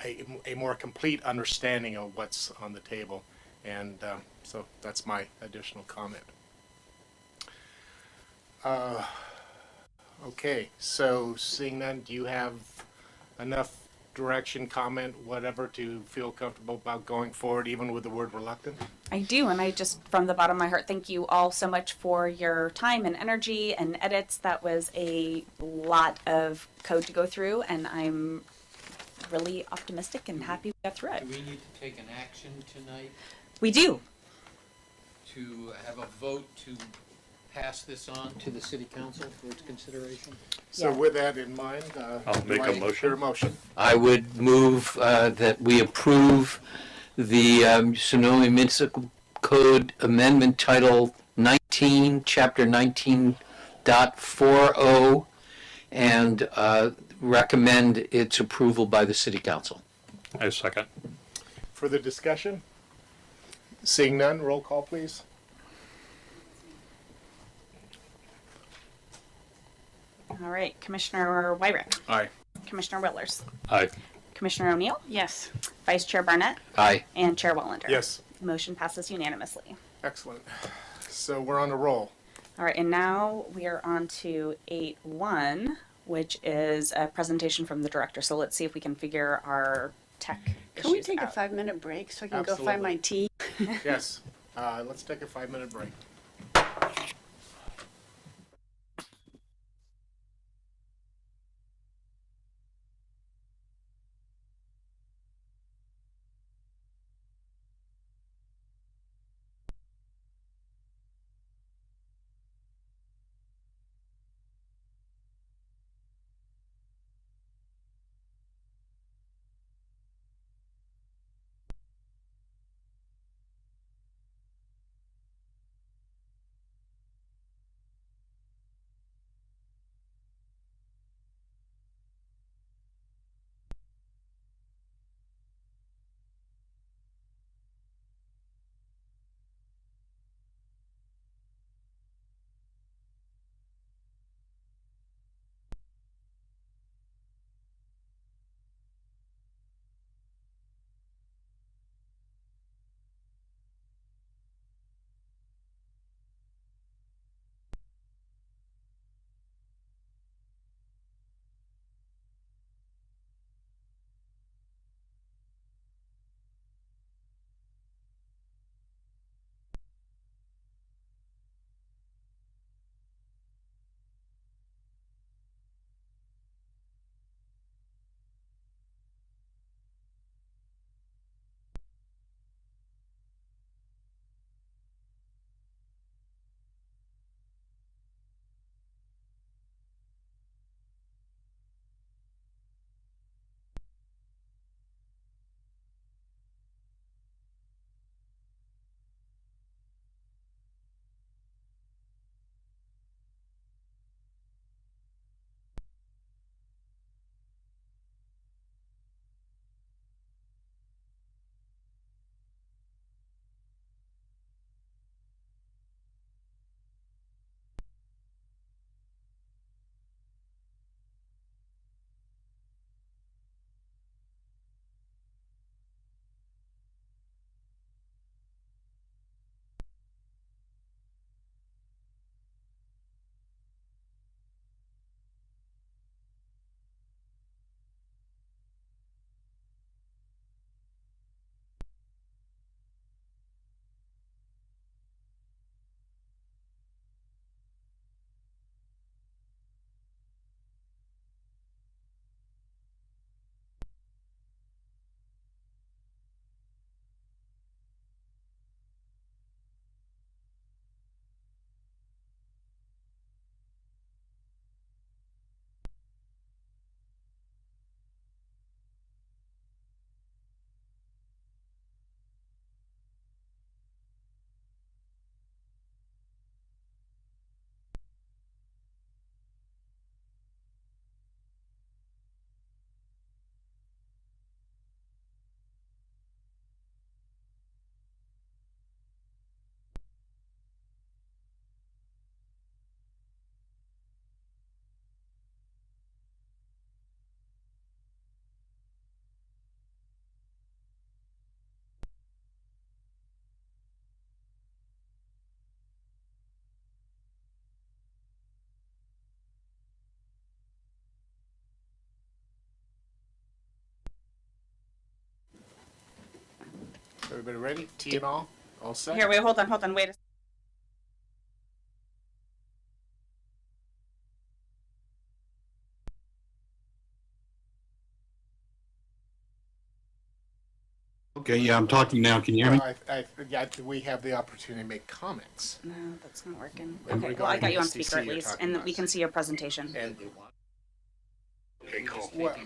a more complete understanding of what's on the table. And so that's my additional comment. Okay, so seeing none, do you have enough direction, comment, whatever, to feel comfortable about going forward, even with the word reluctant? I do, and I just, from the bottom of my heart, thank you all so much for your time and energy and edits. That was a lot of code to go through, and I'm really optimistic and happy we got through it. Do we need to take an action tonight We do. to have a vote to pass this on to the city council for its consideration? So Yeah. with that in mind, I'll do make I a motion. hear a motion? I would move that we approve the Sonoma Municipal Code Amendment Title 19, Chapter 19, 2020-40 and recommend its approval by the city council. I second. Further discussion? Seeing none, roll call, please. All right, Commissioner Wyrick, Aye. Commissioner Willers, Aye. Commissioner O'Neill, Yes. Vice Chair Barnett, Aye. and Chair Wallender. Yes. Motion passes unanimously. Excellent. So we're on a roll. All right, and now we are on to 8.1, which is a presentation from the director. So let's see if we can figure our tech Can we issues take a out. 5-minute break so I can go Absolutely. find my tea? Yes. Let's take a 5-minute break. Everybody ready? Tea and all? All set? Here, wait, hold on, wait. Okay, yeah, I'm talking now. Can you hear me? Yeah, we have the opportunity to make comments. No, that's not working. And Okay, well, I got you on regarding speaker at SDC you're least, talking and about. we can see your presentation. And well,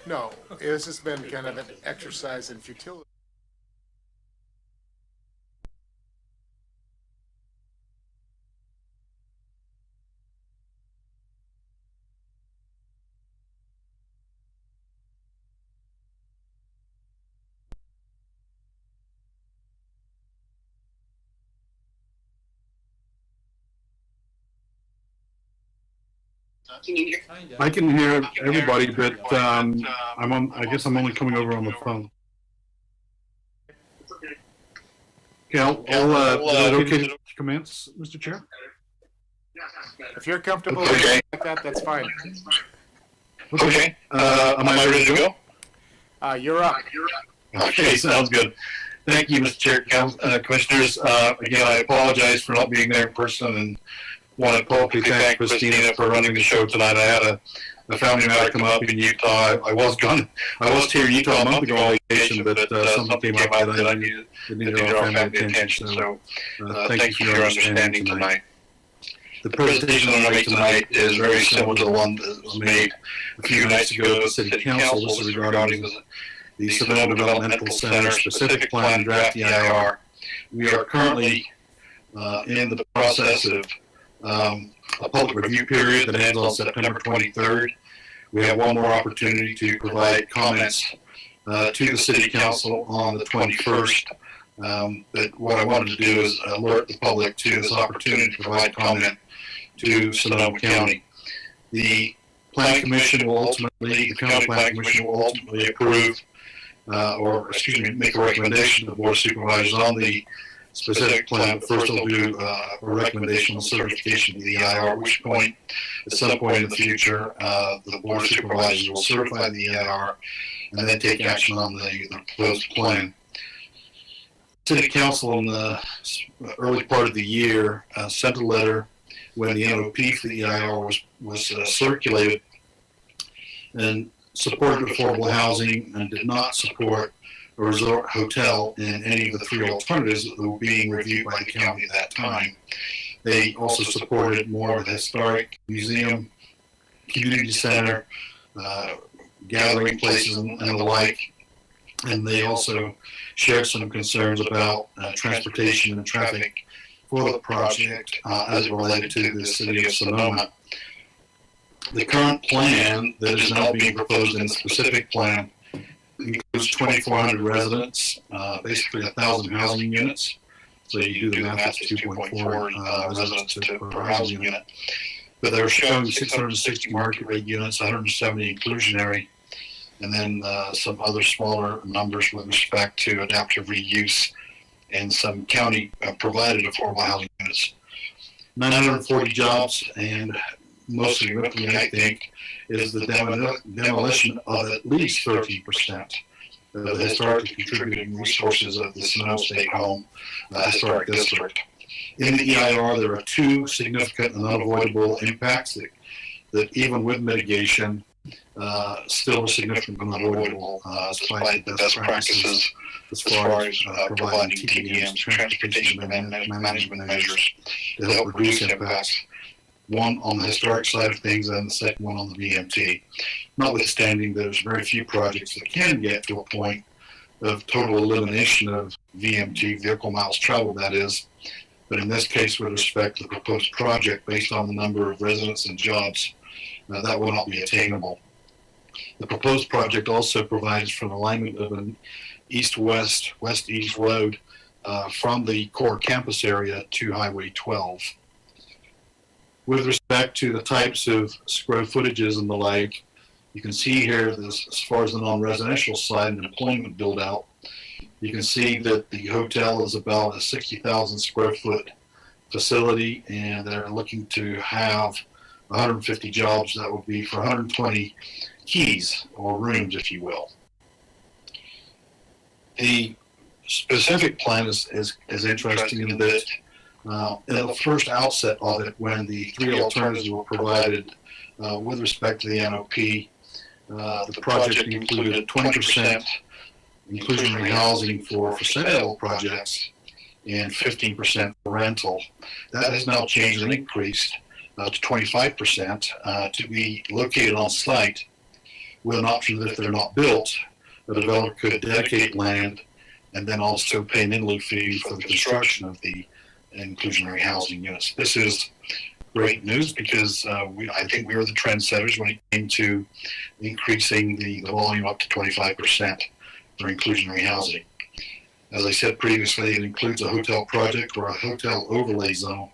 no. This has been kind of an exercise in futility. Can you hear? I can hear everybody, but I guess I'm only coming over on the phone. Okay, is it okay to commence, Mr. Chair? If you're comfortable Okay. like that, that's fine. Okay. Am I ready to go? You're up. Okay, sounds good. Thank you, Mr. Chair, Commissioners. Again, I apologize for not being there in person and want to publicly thank Christina for running the show tonight. I had a family matter come up in Utah. I was here in Utah a month ago on vacation, but something came up that I needed our family attention. So thank you for your understanding tonight. The presentation I'm going to make tonight is very similar to the one that was made a few nights ago at the City Council. This is regarding the Sonoma Developmental Center specific plan draft EIR. We are currently in the process of a public review period that ends on September 23rd. We have one more opportunity to provide comments to the City Council on the 21st. But what I wanted to do is alert the public to this opportunity to provide comment to Sonoma County. The Planning Commission will ultimately, the County Planning Commission will ultimately approve, make a recommendation to the Board of Supervisors on the specific plan. But first, they'll do a recommendation on certification of the EIR, at which point, at some point in the future, the Board of Supervisors will certify the EIR and then take action on the proposed plan. City Council in the early part of the year sent a letter when the NOP for the EIR was circulated and supported affordable housing and did not support a resort hotel in any of the three alternatives that were being reviewed by the county at that time. They also supported more of the historic museum, community center, gathering places and the like. And they also shared some concerns about transportation and traffic for the project as it related to the city of Sonoma. The current plan that is now being proposed in the specific plan includes 2,400 residents, basically 1,000 housing units. So you do the math, that's 2.4 residents per housing unit. But they're showing 660 market rate units, 170 inclusionary, and then some other smaller numbers with respect to adaptive reuse and some county provided affordable housing units. 940 jobs, and most significantly, I think, is the demolition of at least 13% of the historically contributing resources of the Sonoma State Home Historic District. In the EIR, there are two significant and unavoidable impacts that even with mitigation, still are significant and unavoidable despite the best practices as far as providing TDMs, transportation management measures, to help reduce impacts. One on the historic side of things and the second one on the VMT. Notwithstanding, there's very few projects that can get to a point of total elimination of VMT, vehicle miles traveled, that is. But in this case, with respect to the proposed project, based on the number of residents and jobs, that will not be attainable. The proposed project also provides for an alignment of an east-west, west-east road from the core campus area to Highway 12. With respect to the types of square footages and the like, you can see here this, as far as the non-residential side and employment build-out, you can see that the hotel is about a 60,000 square foot facility, and they're looking to have 150 jobs. That would be for 120 keys or rooms, if you will. The specific plan is interesting in that in the first outset of it, when the three alternatives were provided with respect to the NOP, the project included 20% inclusionary housing for sale projects and 15% for rental. That has now changed and increased to 25% to be located on site with an option that if they're not built, the developer could dedicate land and then also pay an in lieu fee for the construction of the inclusionary housing units. This is great news because I think we were the trendsetters when it came to increasing the volume up to 25% for inclusionary housing. As I said previously, it includes a hotel project or a hotel overlay zone.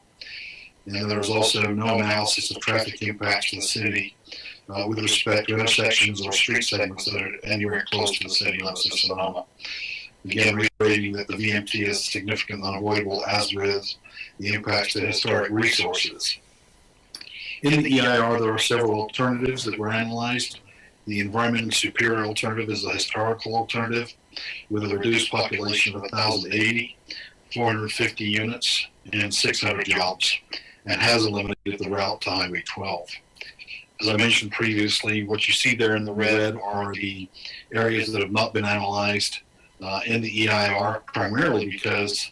And there was also no analysis of traffic impacts to the city with respect to intersections or street segments that are anywhere close to the city limits of Sonoma. Again, reiterating that the VMT is significant and unavoidable, as with the impacts to historic resources. In the EIR, there are several alternatives that were analyzed. The environmentally superior alternative is a historical alternative with a reduced population of 1,080, 450 units, and 600 jobs, and has eliminated the route to Highway 12. As I mentioned previously, what you see there in the red are the areas that have not been analyzed in the EIR, primarily because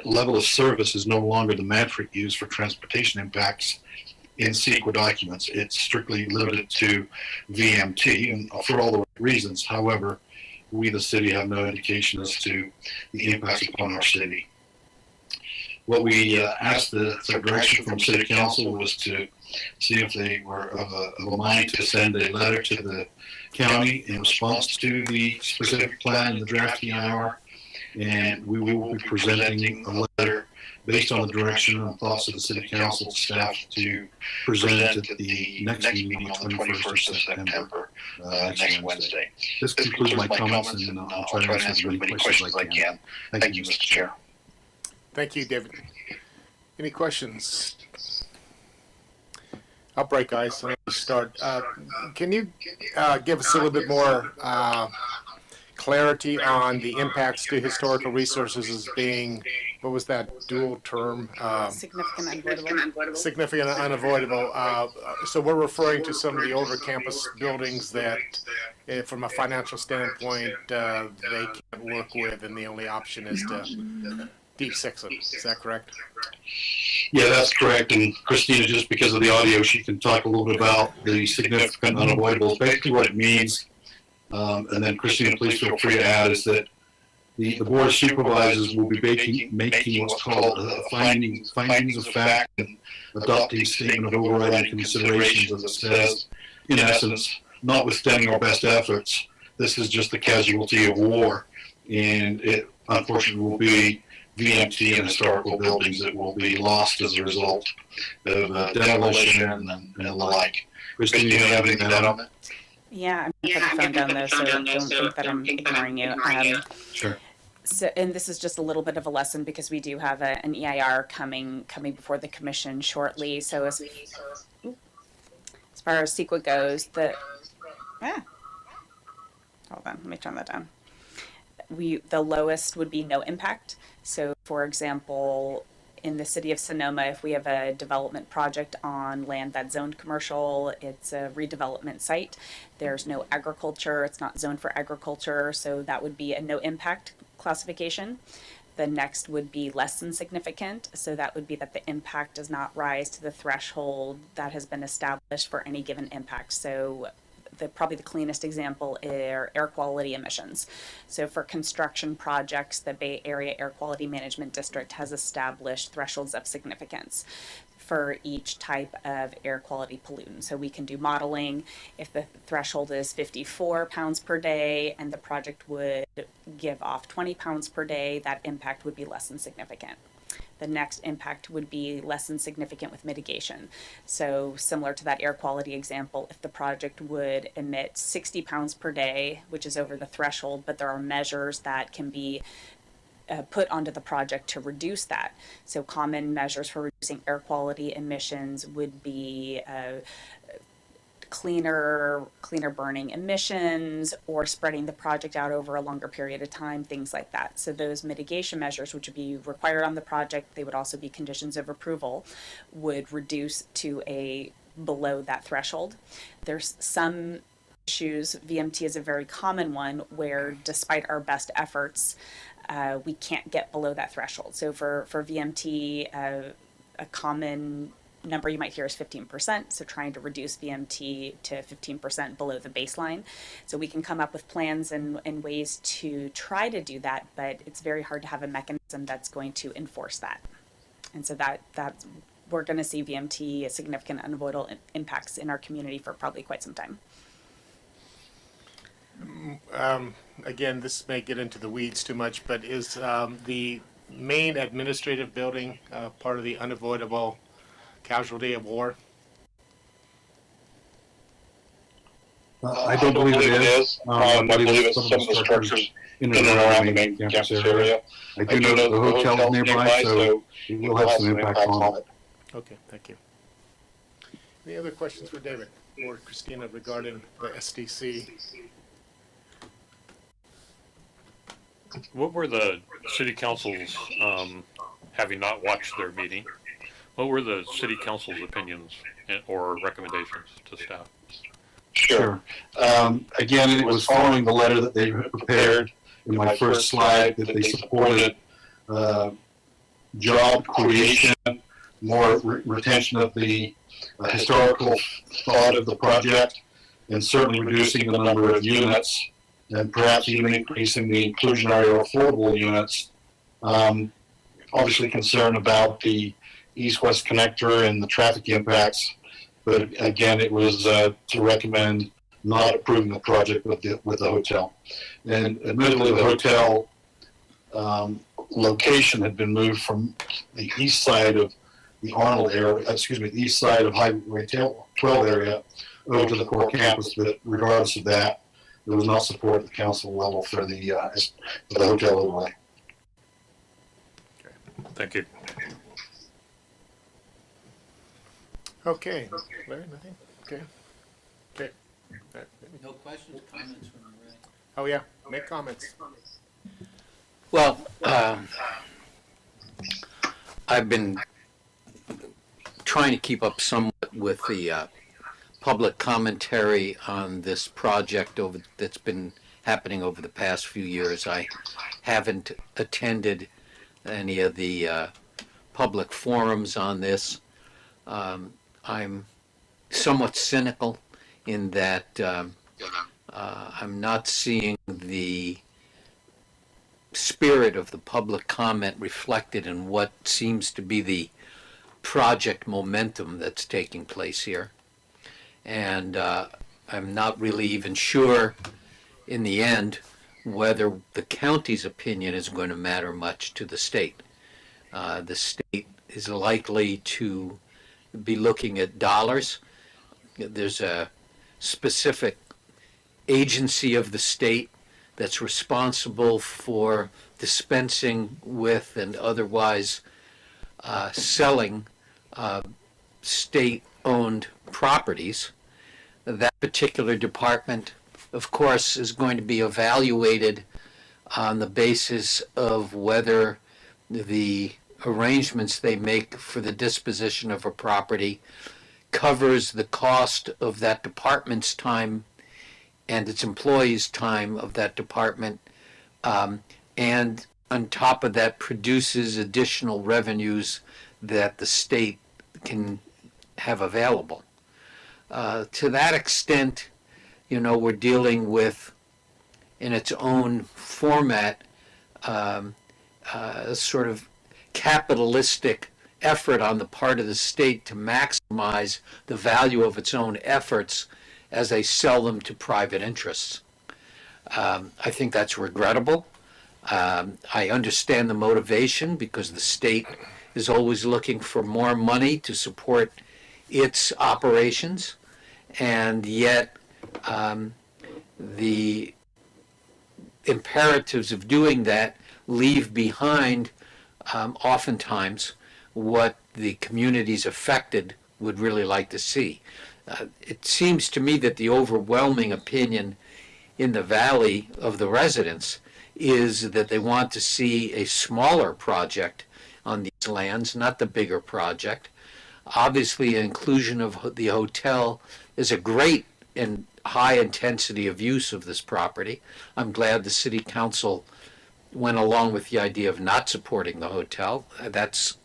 level of service is no longer the metric used for transportation impacts in CEQA documents. It's strictly limited to VMT, and for all the right reasons. However, we, the city, have no indication as to the impacts upon our city. What we asked the direction from City Council was to see if they were of a mind to send a letter to the county in response to the specific plan in the draft EIR, and we will be presenting a letter based on the direction and thoughts of the City Council staff to present at the next meeting on the 21st of September, next Wednesday. This concludes my comments, and I'll try to answer as many questions as I can. Thank you, Mr. Chair. Thank you, David. Any questions? I'll break ice and start. Can you give us a little bit more clarity on the impacts to historical resources as being, what was that dual term? Significant unavoidable. Significant and unavoidable. So we're referring to some of the older campus buildings that, from a financial standpoint, they can't work with, and the only option is to deep six them. Is that correct? Yeah, that's correct. And Christina, just because of the audio, she can talk a little bit about the significant unavoidables. Basically what it means, and then Christina, please feel free to add, is that the Board of Supervisors will be making what's called findings of fact and adopting a statement of overriding considerations, as it says, in essence, notwithstanding our best efforts, this is just the casualty of war, and it unfortunately will be VMT and historical buildings that will be lost as a result of demolition and the like. Christine, do you have anything to add on that? Yeah, I'm going to put the phone down though, so don't think that I'm ignoring you. Sure. So, and this is just a little bit of a lesson because we do have an EIR coming before the commission shortly. So as far as CEQA goes, hold on, let me turn that down. The lowest would be no impact. So, for example, in the city of Sonoma, if we have a development project on land that's zoned commercial, it's a redevelopment site. There's no agriculture, it's not zoned for agriculture, so that would be a no impact classification. The next would be less than significant, so that would be that the impact does not rise to the threshold that has been established for any given impact. So probably the cleanest example are air quality emissions. So for construction projects, the Bay Area Air Quality Management District has established thresholds of significance for each type of air quality pollutant. So we can do modeling. If the threshold is 54 pounds per day and the project would give off 20 pounds per day, that impact would be less than significant. The next impact would be less than significant with mitigation. So similar to that air quality example, if the project would emit 60 pounds per day, which is over the threshold, but there are measures that can be put onto the project to reduce that. So common measures for reducing air quality emissions would be cleaner burning emissions, or spreading the project out over a longer period of time, things like that. So those mitigation measures, which would be required on the project, they would also be conditions of approval, would reduce to below that threshold. There's some issues, VMT is a very common one, where despite our best efforts, we can't get below that threshold. So for VMT, a common number you might hear is 15%, so trying to reduce VMT to 15% below the baseline. So we can come up with plans and ways to try to do that, but it's very hard to have a mechanism that's going to enforce that. And so that's we're going to see VMT significant unavoidable impacts in our community for probably quite some time. Again, this may get into the weeds too much, but is the main administrative building part of the unavoidable casualty of war? I don't believe it is. I believe it's some of the structures in and around the main campus area. I do know that the hotel's nearby, so it will have some impact on it. Okay, thank you. Any other questions for David or Christina regarding the SDC? What were the city council's, having not watched their meeting, what were the city council's opinions or recommendations to staff? Sure. Again, it was following the letter that they prepared in my first slide that they supported job creation, more retention of the historical thought of the project, and certainly reducing the number of units and perhaps even increasing the inclusionary or affordable units. Obviously concerned about the east-west connector and the traffic impacts, but again, it was to recommend not approving the project with the hotel. And admittedly, the hotel location had been moved from the east side of the Arnold area, the east side of Highway 12 area over to the core campus, but regardless of that, there was not support at the council level for the hotel overlay. Thank you. Okay, Larry, nothing? Okay. Okay. No questions, comments when you're ready. Oh, yeah, make comments. Well, I've been trying to keep up somewhat with the public commentary on this project that's been happening over the past few years. I haven't attended any of the public forums on this. I'm somewhat cynical in that I'm not seeing the spirit of the public comment reflected in what seems to be the project momentum that's taking place here. And I'm not really even sure in the end whether the county's opinion is going to matter much to the state. The state is likely to be looking at dollars. There's a specific agency of the state that's responsible for dispensing with and otherwise selling state-owned properties. That particular department, of course, is going to be evaluated on the basis of whether the arrangements they make for the disposition of a property covers the cost of that department's time and its employees' time of that department, and on top of that produces additional revenues that the state can have available. To that extent, you know, we're dealing with, in its own format, a sort of capitalistic effort on the part of the state to maximize the value of its own efforts as they sell them to private interests. I think that's regrettable. I understand the motivation because the state is always looking for more money to support its operations, and yet the imperatives of doing that leave behind oftentimes what the communities affected would really like to see. It seems to me that the overwhelming opinion in the valley of the residents is that they want to see a smaller project on these lands, not the bigger project. Obviously, inclusion of the hotel is a great and high intensity of use of this property. I'm glad the city council went along with the idea of not supporting the hotel. That's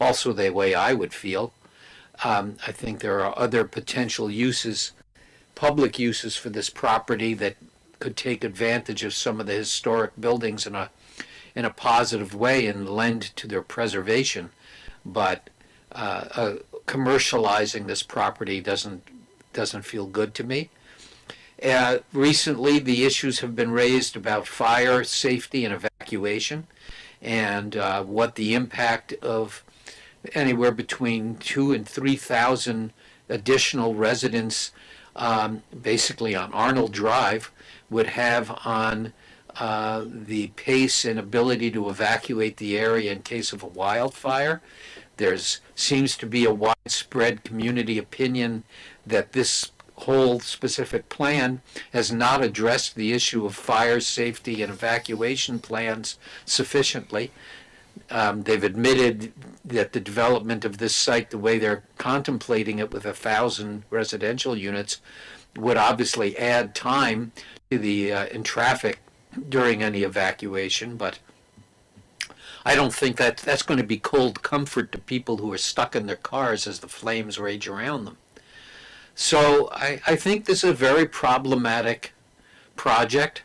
also the way I would feel. I think there are other potential uses, public uses for this property that could take advantage of some of the historic buildings in a positive way and lend to their preservation. But commercializing this property doesn't feel good to me. Recently, the issues have been raised about fire safety and evacuation, and what the impact of anywhere between 2,000 and 3,000 additional residents, basically on Arnold Drive, would have on the pace and ability to evacuate the area in case of a wildfire. There's seems to be a widespread community opinion that this whole specific plan has not addressed the issue of fire safety and evacuation plans sufficiently. They've admitted that the development of this site, the way they're contemplating it with 1,000 residential units, would obviously add time to the in traffic during any evacuation, but I don't think that that's going to be cold comfort to people who are stuck in their cars as the flames rage around them. So I think this is a very problematic project,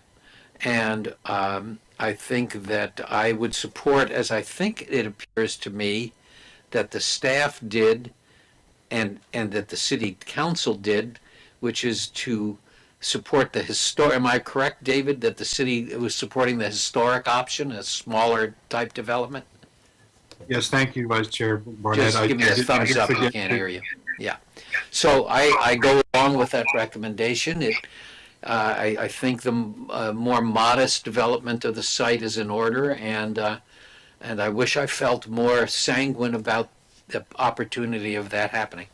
and I think that I would support, as I think it appears to me, that the staff did and that the city council did, which is to support the historic, am I correct, David, that the city was supporting the historic option, a smaller type development? Yes, thank you, Vice Chair Barnett. Just give me a thumbs up, I can't hear you. Yeah. So I go along with that recommendation. I think the more modest development of the site is in order, and I wish I felt more sanguine about the opportunity of that happening.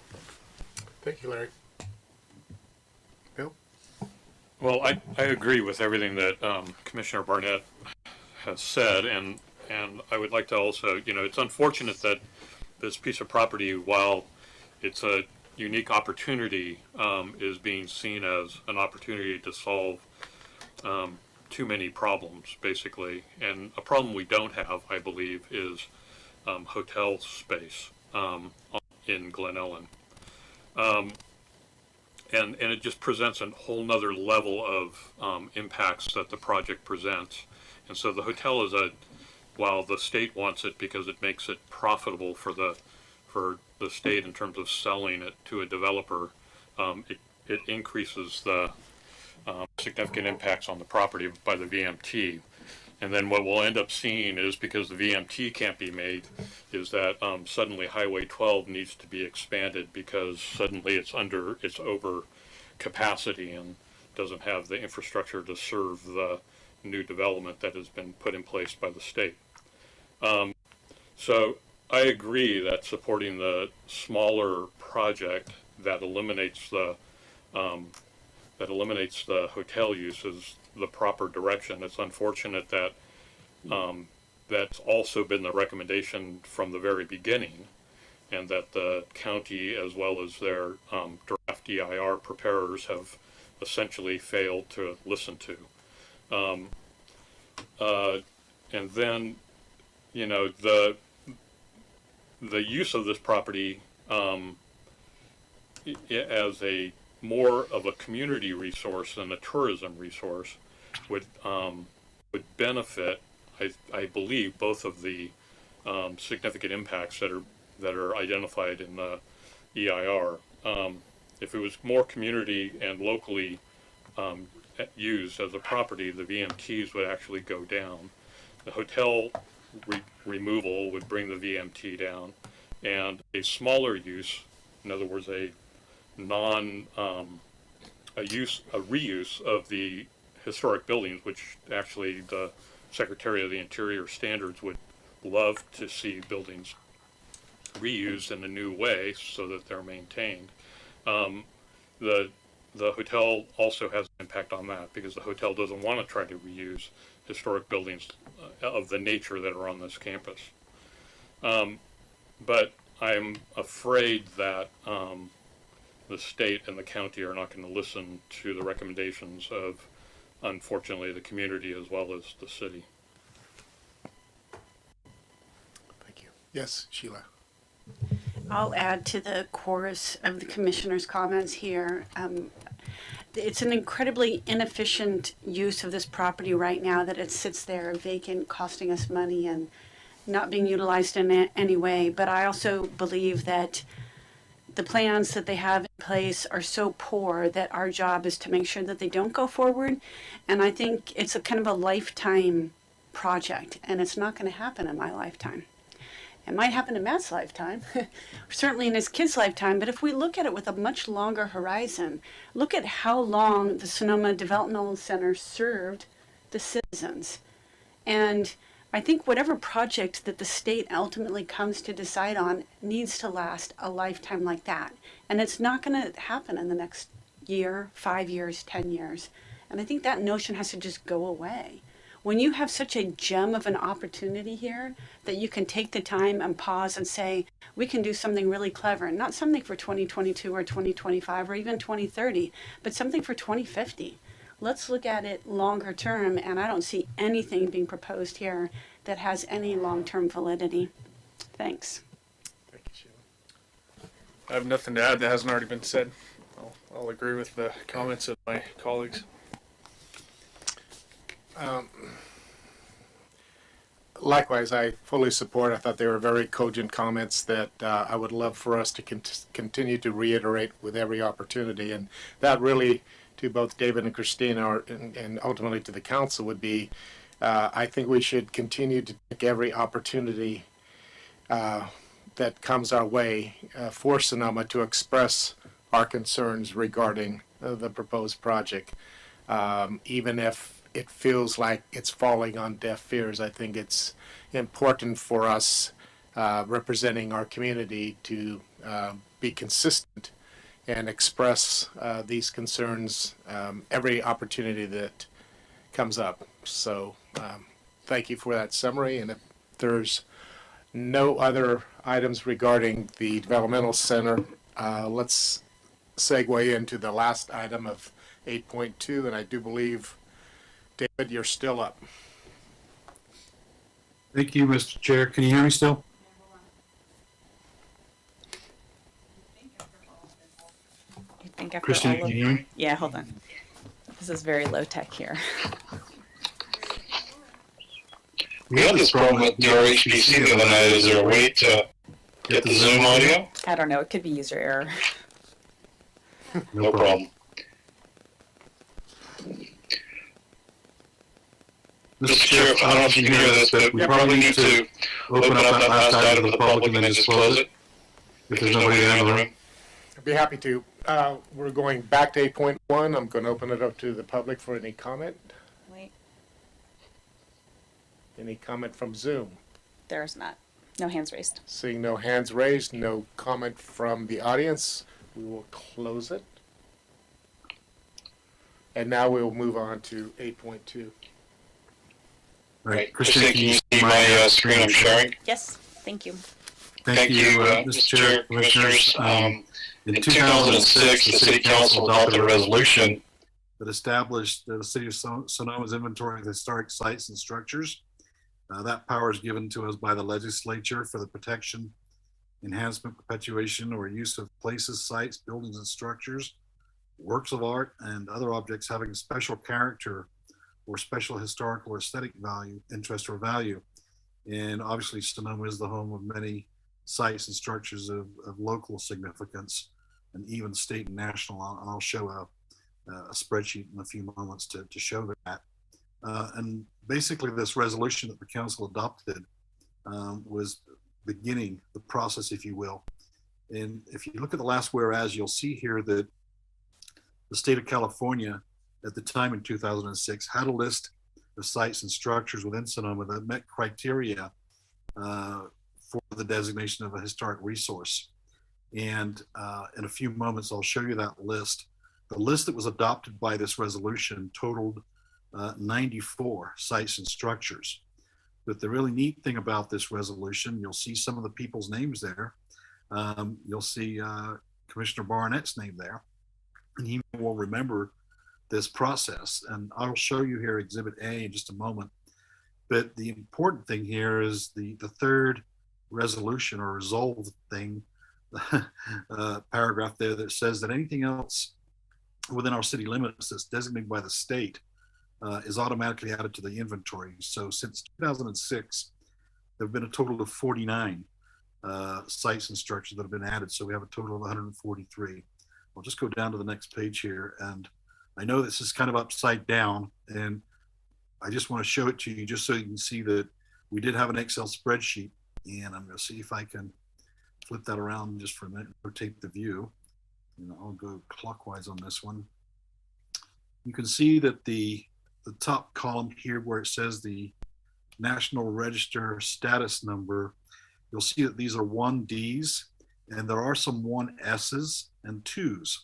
Thank you, Larry. Bill? Well, I agree with everything that Commissioner Barnett has said, and I would like to also, it's unfortunate that this piece of property, while it's a unique opportunity, is being seen as an opportunity to solve too many problems, basically. And a problem we don't have, I believe, is hotel space in Glen Ellen. And it just presents a whole nother level of impacts that the project presents. And so the hotel is while the state wants it because it makes it profitable for the state in terms of selling it to a developer, it increases the significant impacts on the property by the VMT. And then what we'll end up seeing is, because the VMT can't be made, is that suddenly Highway 12 needs to be expanded because suddenly it's over capacity and doesn't have the infrastructure to serve the new development that has been put in place by the state. So I agree that supporting the smaller project that eliminates the hotel use is the proper direction. It's unfortunate that that's also been the recommendation from the very beginning, and that the county, as well as their draft EIR preparers, have essentially failed to listen to. And then, the use of this property as a more of a community resource than a tourism resource would benefit, I believe, both of the significant impacts that are identified in the EIR. If it was more community and locally used as a property, the VMTs would actually go down. The hotel removal would bring the VMT down, and a smaller use, in other words, a reuse of the historic buildings, which actually the Secretary of the Interior Standards would love to see buildings reused in a new way so that they're maintained. The hotel also has an impact on that, because the hotel doesn't want to try to reuse historic buildings of the nature that are on this campus. But I'm afraid that the state and the county are not going to listen to the recommendations of, unfortunately, the community as well as the city. Thank you. Yes, Sheila. I'll add to the chorus of the commissioner's comments here. It's an incredibly inefficient use of this property right now, that it sits there vacant, costing us money and not being utilized in any way. But I also believe that the plans that they have in place are so poor that our job is to make sure that they don't go forward. And I think it's a kind of a lifetime project, and it's not going to happen in my lifetime. It might happen in Matt's lifetime, certainly in his kid's lifetime, but if we look at it with a much longer horizon, look at how long the Sonoma Developmental Center served the citizens. And I think whatever project that the state ultimately comes to decide on needs to last a lifetime like that. And it's not going to happen in the next year, 5 years, 10 years. And I think that notion has to just go away. When you have such a gem of an opportunity here that you can take the time and pause and say, we can do something really clever, and not something for 2022 or 2025 or even 2030, but something for 2050. Let's look at it longer term, and I don't see anything being proposed here that has any long-term validity. Thanks. Thank you, Sheila. I have nothing to add that hasn't already been said. I'll agree with the comments of my colleagues. Likewise, I fully support. I thought they were very cogent comments that I would love for us to continue to reiterate with every opportunity. And that really, to both David and Christina, and ultimately to the council, would be, I think we should continue to take every opportunity that comes our way for Sonoma to express our concerns regarding the proposed project. Even if it feels like it's falling on deaf ears, I think it's important for us representing our community to be consistent and express these concerns every opportunity that comes up. So thank you for that summary. And if there's no other items regarding the developmental center, let's segue into the last item of 8.2, and I do believe, David, you're still up. Thank you, Mr. Chair. Can you hear me still? I think after Christine, all can of, you hear me? yeah, hold on. This is very low tech here. We had this problem with your HPC the other night. Is there a way to get the Zoom audio? I don't know. It could be user error. No problem. Mr. Chair, I don't know if you can hear this, but we probably need to open up that last item to the public and then just close it. If there's nobody there in the room. I'd be happy to. We're going back to 8.1. I'm going to open it up to the public for any comment. Wait, Any comment from Zoom? there's not. No hands raised. Seeing no hands raised, no comment from the audience, we will close it. And now we'll move on to 8.2. Right. Christine, can you see my screen I'm sharing? Yes, thank you. Thank you, Mr. Chair, Commissioners. In 2006, the City Council adopted a resolution that established the City of Sonoma's inventory of historic sites and structures. That power is given to us by the legislature for the protection, enhancement, perpetuation, or use of places, sites, buildings, and structures, works of art, and other objects having special character or special historical or aesthetic value, interest, or value. And obviously, Sonoma is the home of many sites and structures of local significance, and even state and national. And I'll show a spreadsheet in a few moments to show that. And basically, this resolution that the council adopted was beginning the process, if you will. And if you look at the last whereas, you'll see here that the state of California at the time in 2006 had a list of sites and structures within Sonoma that met criteria for the designation of a historic resource. And in a few moments, I'll show you that list. The list that was adopted by this resolution totaled 94 sites and structures. But the really neat thing about this resolution, you'll see some of the people's names there. You'll see Commissioner Barnett's name there, and he will remember this process. And I'll show you here Exhibit A in just a moment. But the important thing here is the third resolution or resolve thing, paragraph there that says that anything else within our city limits that's designated by the state is automatically added to the inventory. So since 2006, there have been a total of 49 sites and structures that have been added. So we have a total of 143. I'll just go down to the next page here. And I know this is kind of upside down, and I just want to show it to you just so you can see that we did have an Excel spreadsheet And I'm going to see if I can flip that around just for a minute, rotate the view. And I'll go clockwise on this one. You can see that the top column here where it says the National Register status number, you'll see that these are 1Ds and there are some 1Ss and 2s.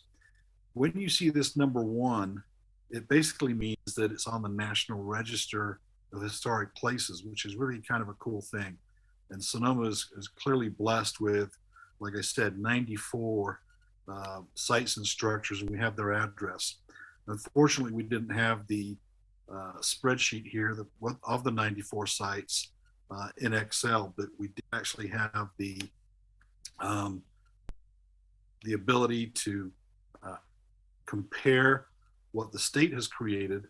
When you see this number 1, it basically means that it's on the National Register of Historic Places, which is really kind of a cool thing. And Sonoma is clearly blessed with, like I said, 94 sites and structures, and we have their address. Unfortunately, we didn't have the spreadsheet here of the 94 sites in Excel, but we did actually have the ability to compare what the state has created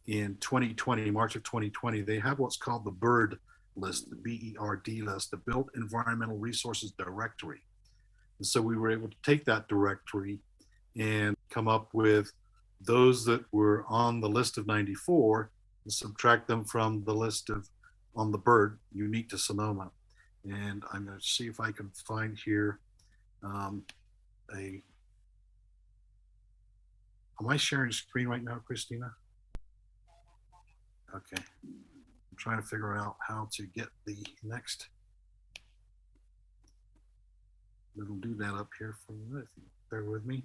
in 2020, March of 2020. They have what's called the BERD list, the BERD list, the Built Environmental Resources Directory. And so we were able to take that directory and come up with those that were on the list of 94 and subtract them from the list of on the BERD unique to Sonoma. And I'm going to see if I can find here am I sharing screen right now, Christina? Okay. I'm trying to figure out how to get the next. It'll do that up here for a minute. Bear with me.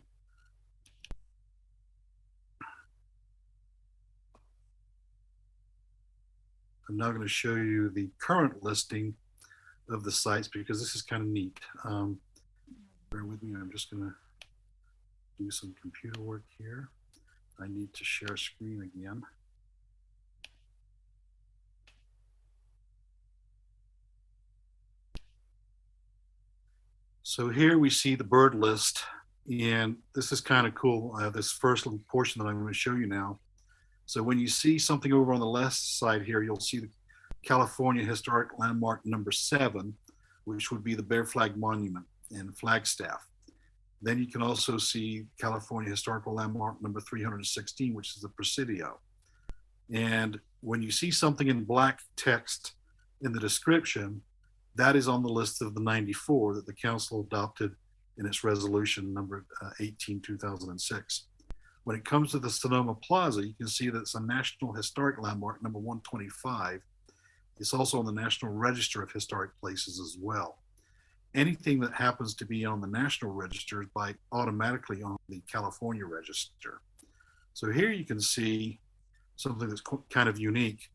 I'm now going to show you the current listing of the sites because this is kind of neat. Bear with me. I'm just going to do some computer work here. I need to share screen again. So here we see the BERD list, and this is kind of cool. This first little portion that I'm going to show you now. So when you see something over on the left side here, you'll see the California Historic Landmark number 7, which would be the Bear Flag Monument in Flagstaff. Then you can also see California Historical Landmark number 316, which is the Presidio. And when you see something in black text in the description, that is on the list of the 94 that the council adopted in its resolution number 18, 2006. When it comes to the Sonoma Plaza, you can see that it's a National Historic Landmark number 125. It's also on the National Register of Historic Places as well. Anything that happens to be on the National Register is automatically on the California Register. So here you can see something that's kind of unique.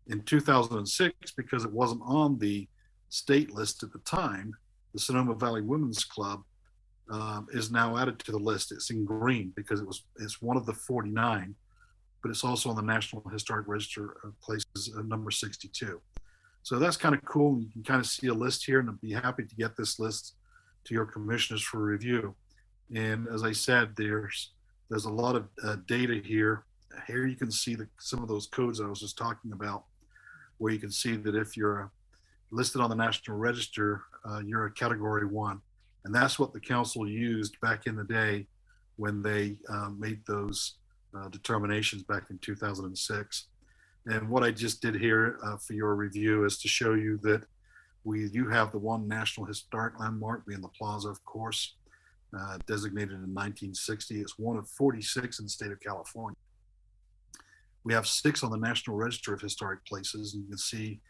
In 2006, because it wasn't on the state list at the time, the Sonoma Valley Women's Club is now added to the list. It's in green because it's one of the 49, but it's also on the National Historic Register of Places number 62. So that's kind of cool. You can kind of see a list here, and I'd be happy to get this list to your commissioners for review. And as I said, there's a lot of data here. Here you can see some of those codes I was just talking about, where you can see that if you're listed on the National Register, you're a Category 1. And that's what the council used back in the day when they made those determinations back in 2006. And what I just did here for your review is to show you that we do have the one National Historic Landmark, being the Plaza, of course, designated in 1960. It's one of 46 in the state of California. We have 6 on the National Register of Historic Places, and you can see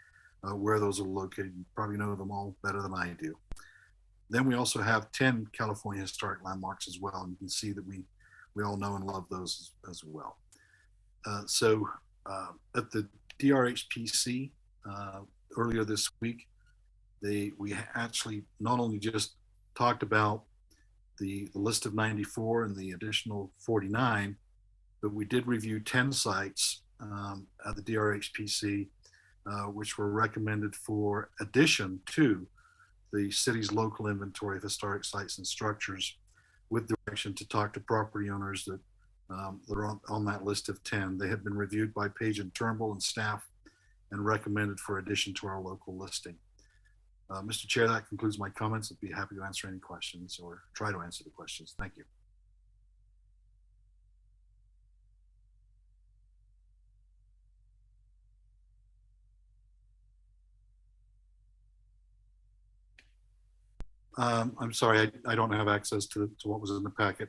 where those are located. You probably know them all better than I do. Then we also have 10 California Historic Landmarks as well, and you can see that we all know and love those as well. So at the DRHPC earlier this week, we actually not only just talked about the list of 94 and the additional 49, but we did review 10 sites at the DRHPC, which were recommended for addition to the city's local inventory of historic sites and structures, with direction to talk to property owners that are on that list of 10. They have been reviewed by Page and Turnbull and staff and recommended for addition to our local listing. Mr. Chair, that concludes my comments. I'd be happy to answer any questions or try to answer the questions. Thank you. I'm sorry, I don't have access to what was in the packet.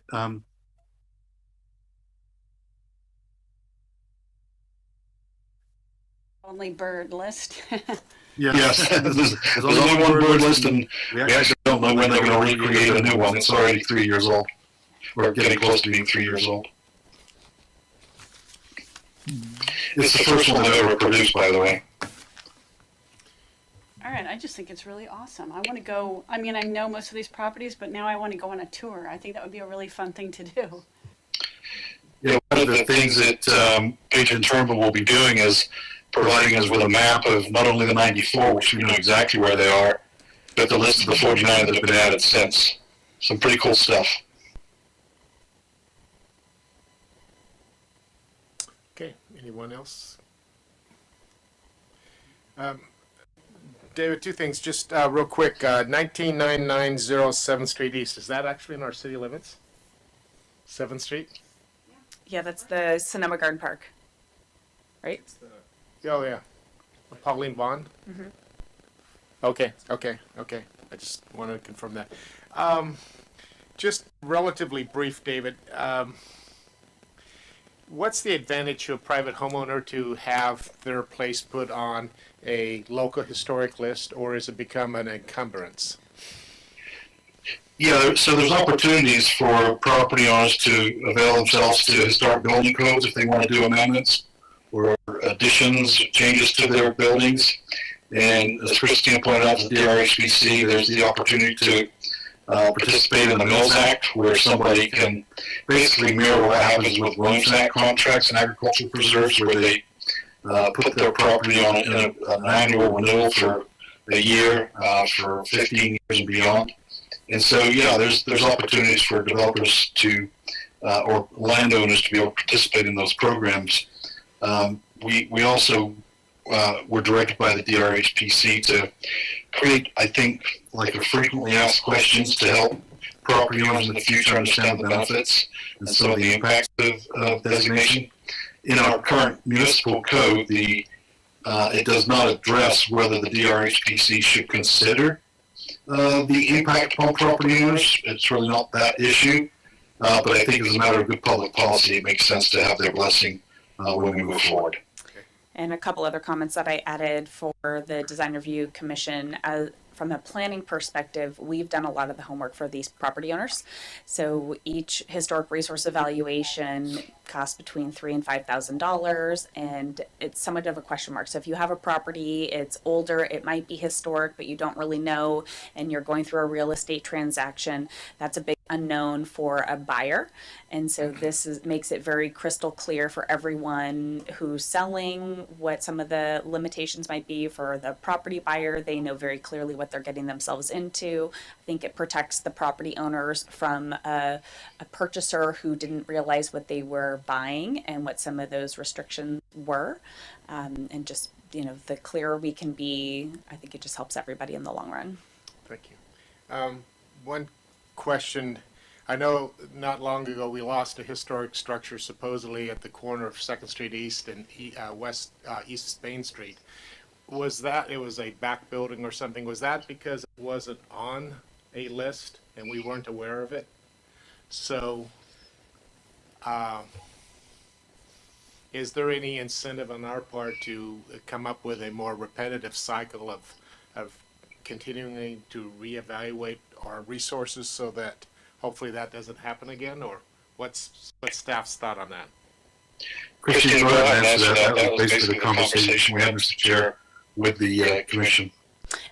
Only bird list. Yes, there's only one bird list, and we actually don't know when they're going to recreate a new one. It's already 3 years old, or getting close to being 3 years old. It's the first one they've ever produced, by the way. All right, I just think it's really awesome. I want to go, I mean, I know most of these properties, but now I want to go on a tour. I think that would be a really fun thing to do. Yeah, one of the things that Agent Turnbull will be doing is providing us with a map of not only the 94, which we know exactly where they are, but the list of the 49 that have been added since. Some pretty cool stuff. Okay, anyone else? David, two things, just real quick. 19990 7th Street East, is that actually in our city limits? 7th Street? Yeah, that's the Sonoma Garden Park, right? Oh, yeah. Pauline Bond? Mhm. Okay. I just wanted to confirm that. Just relatively brief, David. What's the advantage to a private homeowner to have their place put on a local historic list, or has it become an encumbrance? Yeah, so there's opportunities for property owners to avail themselves to historic building codes if they want to do amendments or additions, changes to their buildings. And as Christine pointed out, the DRHBC, there's the opportunity to participate in the Mills Act, where somebody can basically mirror what happens with Williams Act contracts and agricultural preserves, where they put their property on an annual renewal for a year, for 15 years and beyond. And so, yeah, there's opportunities for developers to, or landowners to be able to participate in those programs. We also were directed by the DRHPC to create, I think, like a frequently asked questions to help property owners in the future understand the benefits and some of the impacts of designation. In our current municipal code, it does not address whether the DRHPC should consider the impact upon property owners. It's really not that issue, but I think as a matter of good public policy, it makes sense to have their blessing when we move forward. And a couple other comments that I added for the Design Review Commission. From a planning perspective, we've done a lot of the homework for these property owners. So each historic resource evaluation costs between $3,000 and $5,000, and it's somewhat of a question mark. So if you have a property, it's older, it might be historic, but you don't really know, and you're going through a real estate transaction, that's a big unknown for a buyer. And so makes it very crystal clear for everyone who's selling what some of the limitations might be. For the property buyer, they know very clearly what they're getting themselves into. I think it protects the property owners from a purchaser who didn't realize what they were buying and what some of those restrictions were. And just, the clearer we can be, I think it just helps everybody in the long run. Thank you. One question. I know not long ago we lost a historic structure supposedly at the corner of 2nd Street East and East Spain Street. Was that, it was a back building or something, was that because it wasn't on a list and we weren't aware of it? So, is there any incentive on our part to come up with a more repetitive cycle of continuing to reevaluate our resources so that hopefully that doesn't happen again? Or what's staff's thought on that? Christian, go ahead and answer that. That was basically the conversation we had, Mr. Chair, with the commission.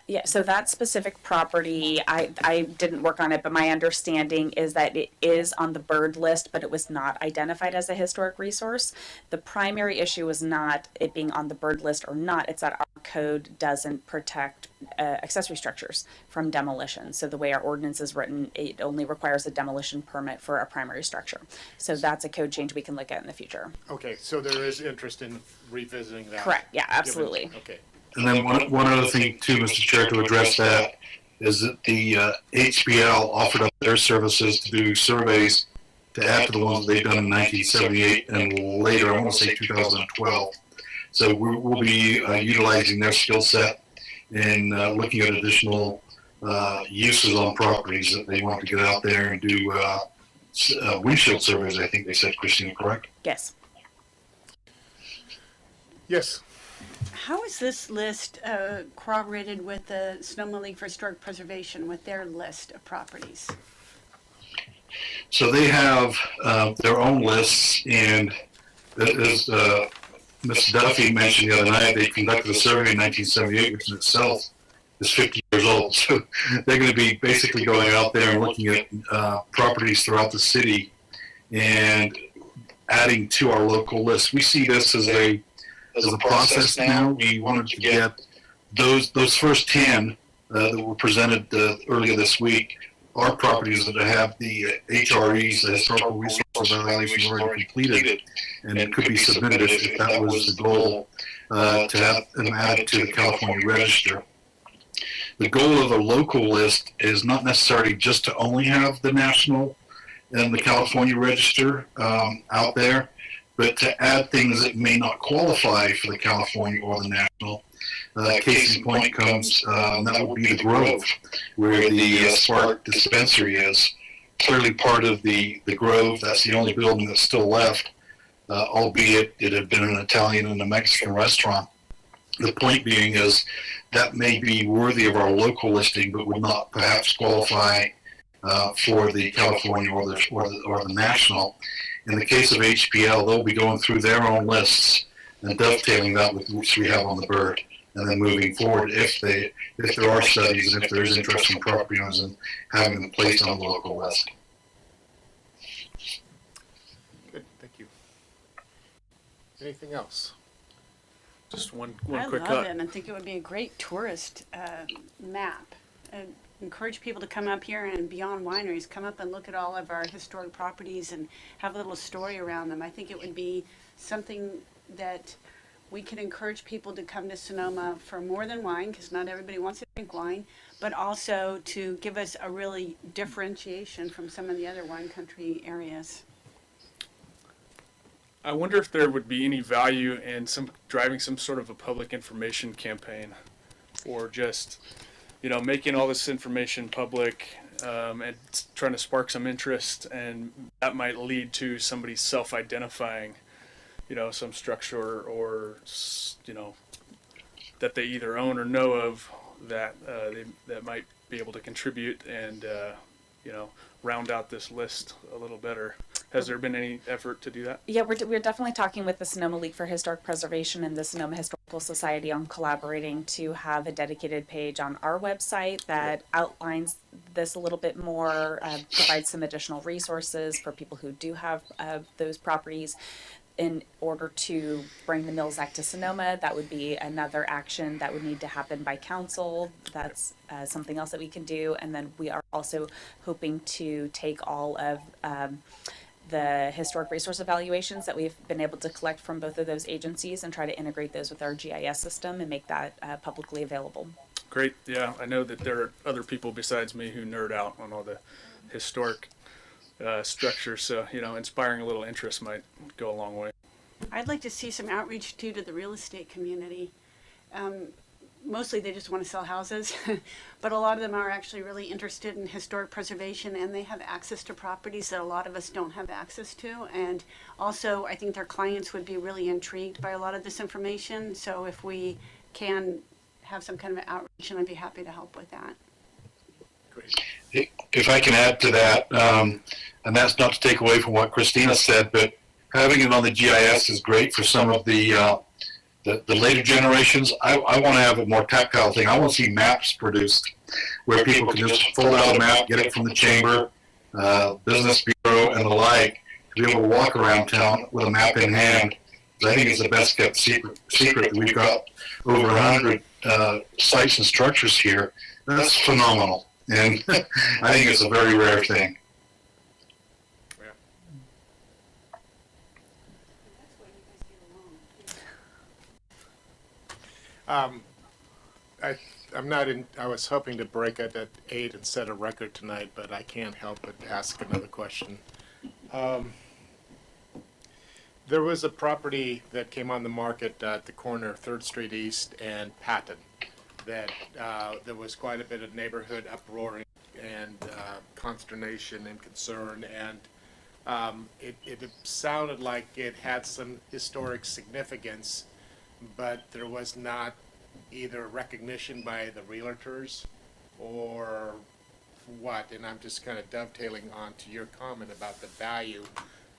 Yeah, so that specific property, I didn't work on it, but my understanding is that it is on the bird list, but it was not identified as a historic resource. The primary issue is not it being on the bird list or not, it's that our code doesn't protect accessory structures from demolition. So the way our ordinance is written, it only requires a demolition permit for a primary structure. So that's a code change we can look at in the future. Okay, so there is interest in revisiting that. Correct, yeah, absolutely. Okay. And then one other thing too, Mr. Chair, to address that is that the HBL offered up their services to do surveys to add to the ones they've done in 1978 and later, I want to say 2012. So we'll be utilizing their skill set in looking at additional uses on properties that they want to get out there and do windshield surveys. I think they said, Christina, correct? Yes. Yes. How is this list corroborated with the Sonoma League for Historic Preservation, with their list of properties? So they have their own lists, and as Ms. Duffy mentioned the other night, they conducted a survey in 1978, which in itself is 50 years old. So they're going to be basically going out there and looking at properties throughout the city and adding to our local list. We see this as a process now. We wanted to get those first 10 that were presented earlier this week are properties that have the HREs, the historical resource evaluations, already completed, and it could be submitted if that was the goal, to have them added to the California Register. The goal of a local list is not necessarily just to only have the national and the California Register out there, but to add things that may not qualify for the California or the national. Case in point comes, that would be the Grove, where the Spark dispensary is. Clearly part of the Grove, that's the only building that's still left, albeit it had been an Italian and a Mexican restaurant. The point being is that may be worthy of our local listing, but would not perhaps qualify for the California or the national. In the case of HPL, they'll be going through their own lists and dovetailing that with which we have on the bird, and then moving forward if there are studies and if there is interest from property owners in having them placed on the local list. Good, thank you. Anything else? Just one I quick love it, and I think it would be a great tourist map. Encourage people to come up here and beyond wineries, come up and look at all of our historic properties and have a little story around them. I think it would be something that we could encourage people to come to Sonoma for more than wine, because not everybody wants to drink wine, but also to give us a really differentiation from some of the other wine country areas. I wonder if there would be any value in driving some sort of a public information campaign, or just, making all this information public, and trying to spark some interest, and that might lead to somebody self-identifying, some structure or that they either own or know of that that might be able to contribute and round out this list a little better. Has there been any effort to do that? Yeah, we're definitely talking with the Sonoma League for Historic Preservation and the Sonoma Historical Society on collaborating to have a dedicated page on our website that outlines this a little bit more, provides some additional resources for people who do have those properties. In order to bring the Mills Act to Sonoma, that would be another action that would need to happen by council. That's something else that we can do. And then we are also hoping to take all of the historic resource evaluations that we've been able to collect from both of those agencies and try to integrate those with our GIS system and make that publicly available. Great. Yeah, I know that there are other people besides me who nerd out on all the historic structure, so inspiring a little interest might go a long way. I'd like to see some outreach too to the real estate community. Mostly they just want to sell houses, but a lot of them are actually really interested in historic preservation, and they have access to properties that a lot of us don't have access to. And also, I think their clients would be really intrigued by a lot of this information. So if we can have some kind of an outreach, and I'd be happy to help with that. Great. If I can add to that, and that's not to take away from what Christina said, but having it on the GIS is great for some of the later generations. I want to have a more tactile thing. I want to see maps produced where people can just fold out a map, get it from the chamber, business bureau, and the like, to be able to walk around town with a map in hand. I think it's the best kept secret. We've got over 100 sites and structures here. That's phenomenal. And I think it's a very rare thing. I was hoping to break it at 8 and set a record tonight, but I can't help but ask another question. There was a property that came on the market at the corner of 3rd Street East and Patton that there was quite a bit of neighborhood uproaring and consternation and concern, and it sounded like it had some historic significance, but there was not either recognition by the realtors or what, and I'm just kind of dovetailing on to your comment about the value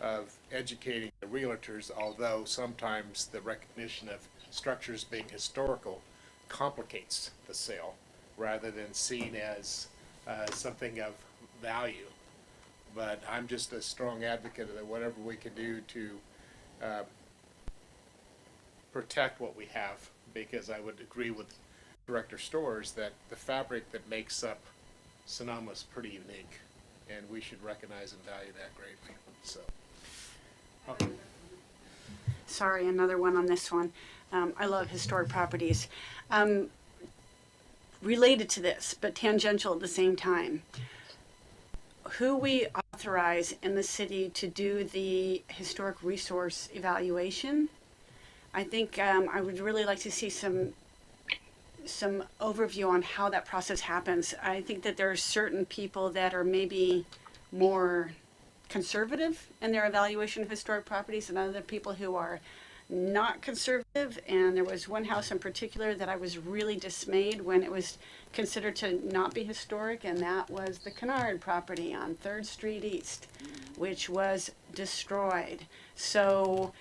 of educating the realtors, although sometimes the recognition of structures being historical complicates the sale rather than seen as something of value. But I'm just a strong advocate that whatever we can do to protect what we have, because I would agree with Director Storrs that the fabric that makes up Sonoma is pretty unique, and we should recognize and value that greatly. So, Sorry, another one on this one. I love historic properties. Related to this, but tangential at the same time. Who we authorize in the city to do the historic resource evaluation, I think I would really like to see some overview on how that process happens. I think that there are certain people that are maybe more conservative in their evaluation of historic properties and other people who are not conservative. And there was one house in particular that I was really dismayed when it was considered to not be historic, and that was the Kennard property on 3rd Street East, which was destroyed. So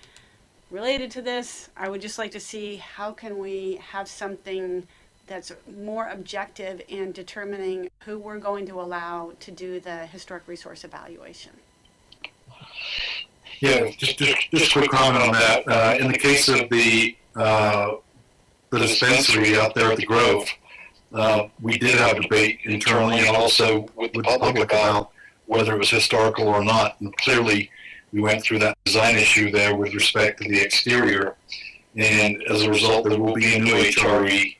related to this, I would just like to see how can we have something that's more objective in determining who we're going to allow to do the historic resource evaluation. Yeah, just a quick comment on that. In the case of the dispensary out there at the Grove, we did have a debate internally and also with the public about whether it was historical or not. And clearly, we went through that design issue there with respect to the exterior. And as a result, there will be a new HRE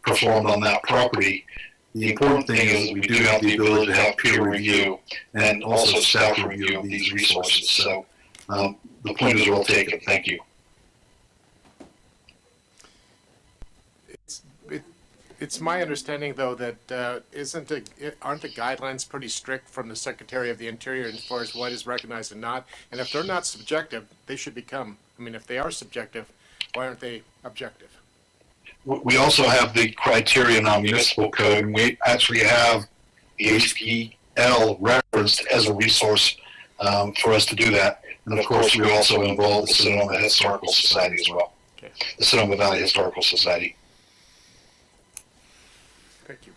performed on that property. The important thing is that we do have the ability to have peer review and also staff review of these resources. So the point is well taken. Thank you. It's my understanding, though, that aren't the guidelines pretty strict from the Secretary of the Interior as far as what is recognized and not? And if they're not subjective, they should become. I mean, if they are subjective, why aren't they objective? We also have the criteria in our municipal code, and we actually have the HPL referenced as a resource for us to do that. And of course, we also involve the Sonoma Historical Society as well, Okay. the Sonoma Valley Historical Society. Thank you.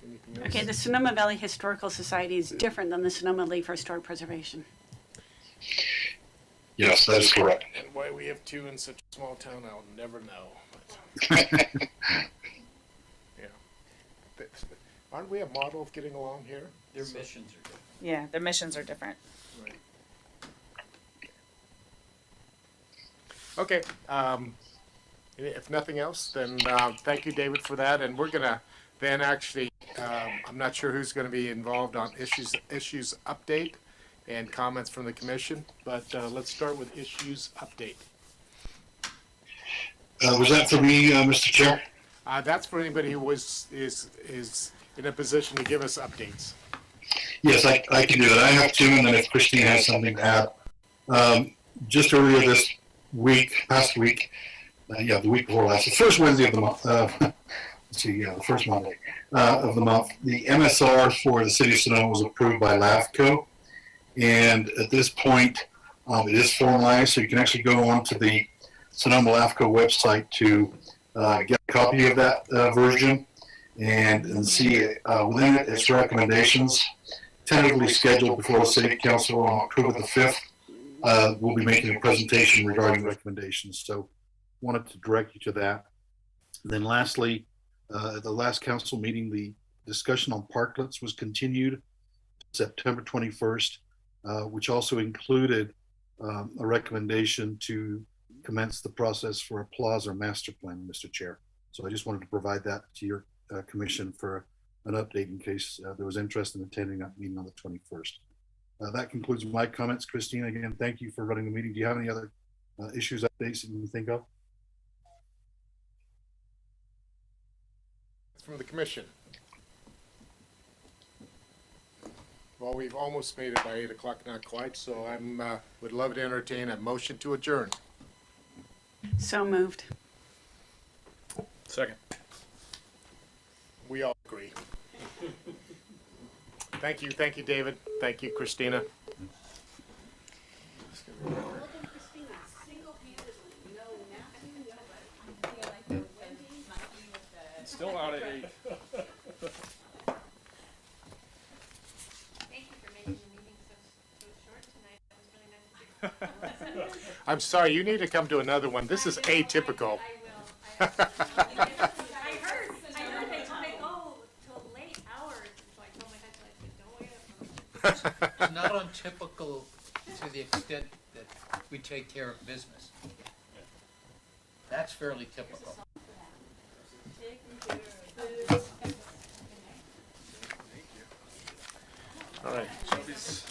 Anything else? Okay, the Sonoma Valley Historical Society is different than the Sonoma League for Historic Preservation. Yes, that is correct. And why we have two in such a small town, I'll never know. Yeah. Aren't we a model of getting along here? Their missions are different. Yeah, their missions are different. Right. Okay. If nothing else, then thank you, David, for that. And we're gonna then actually, I'm not sure who's going to be involved on issues update and comments from the commission, but let's start with issues update. Was that for me, Mr. Chair? That's for anybody who is in a position to give us updates. Yes, I can do that. I have two, and then if Christine has something to add. Just earlier this week, past week, the week before last, the first Wednesday of the month, the first Monday of the month, the MSR for the city of Sonoma was approved by LAFCO. And at this point, it is formalized, so you can actually go onto the Sonoma LAFCO website to get a copy of that version and see within it its recommendations. Tentatively scheduled before the City Council on October the 5th. We'll be making a presentation regarding recommendations, so wanted to direct you to that. And then lastly, at the last council meeting, the discussion on parklets was continued September 21st, which also included a recommendation to commence the process for a plaza master plan, Mr. Chair. So I just wanted to provide that to your commission for an update in case there was interest in attending that meeting on the 21st. That concludes my comments. Christine, again, thank you for running the meeting. Do you have any other issues, updates that you can think of? from the commission? Well, we've almost made it by 8 o'clock, not quite, so I'm, would love to entertain a motion to adjourn. So moved. Second. We all agree. Thank you, David. Thank you, Christina. Still out at 8. Thank you for making the meeting so short tonight. That was really nice. I'm sorry, you need to come to another one. This is atypical. I will. I heard they go till late hours, and so I told my husband, I said, don't wait up. It's not untypical to the extent that we take care of business. That's fairly typical. All right. Shelby's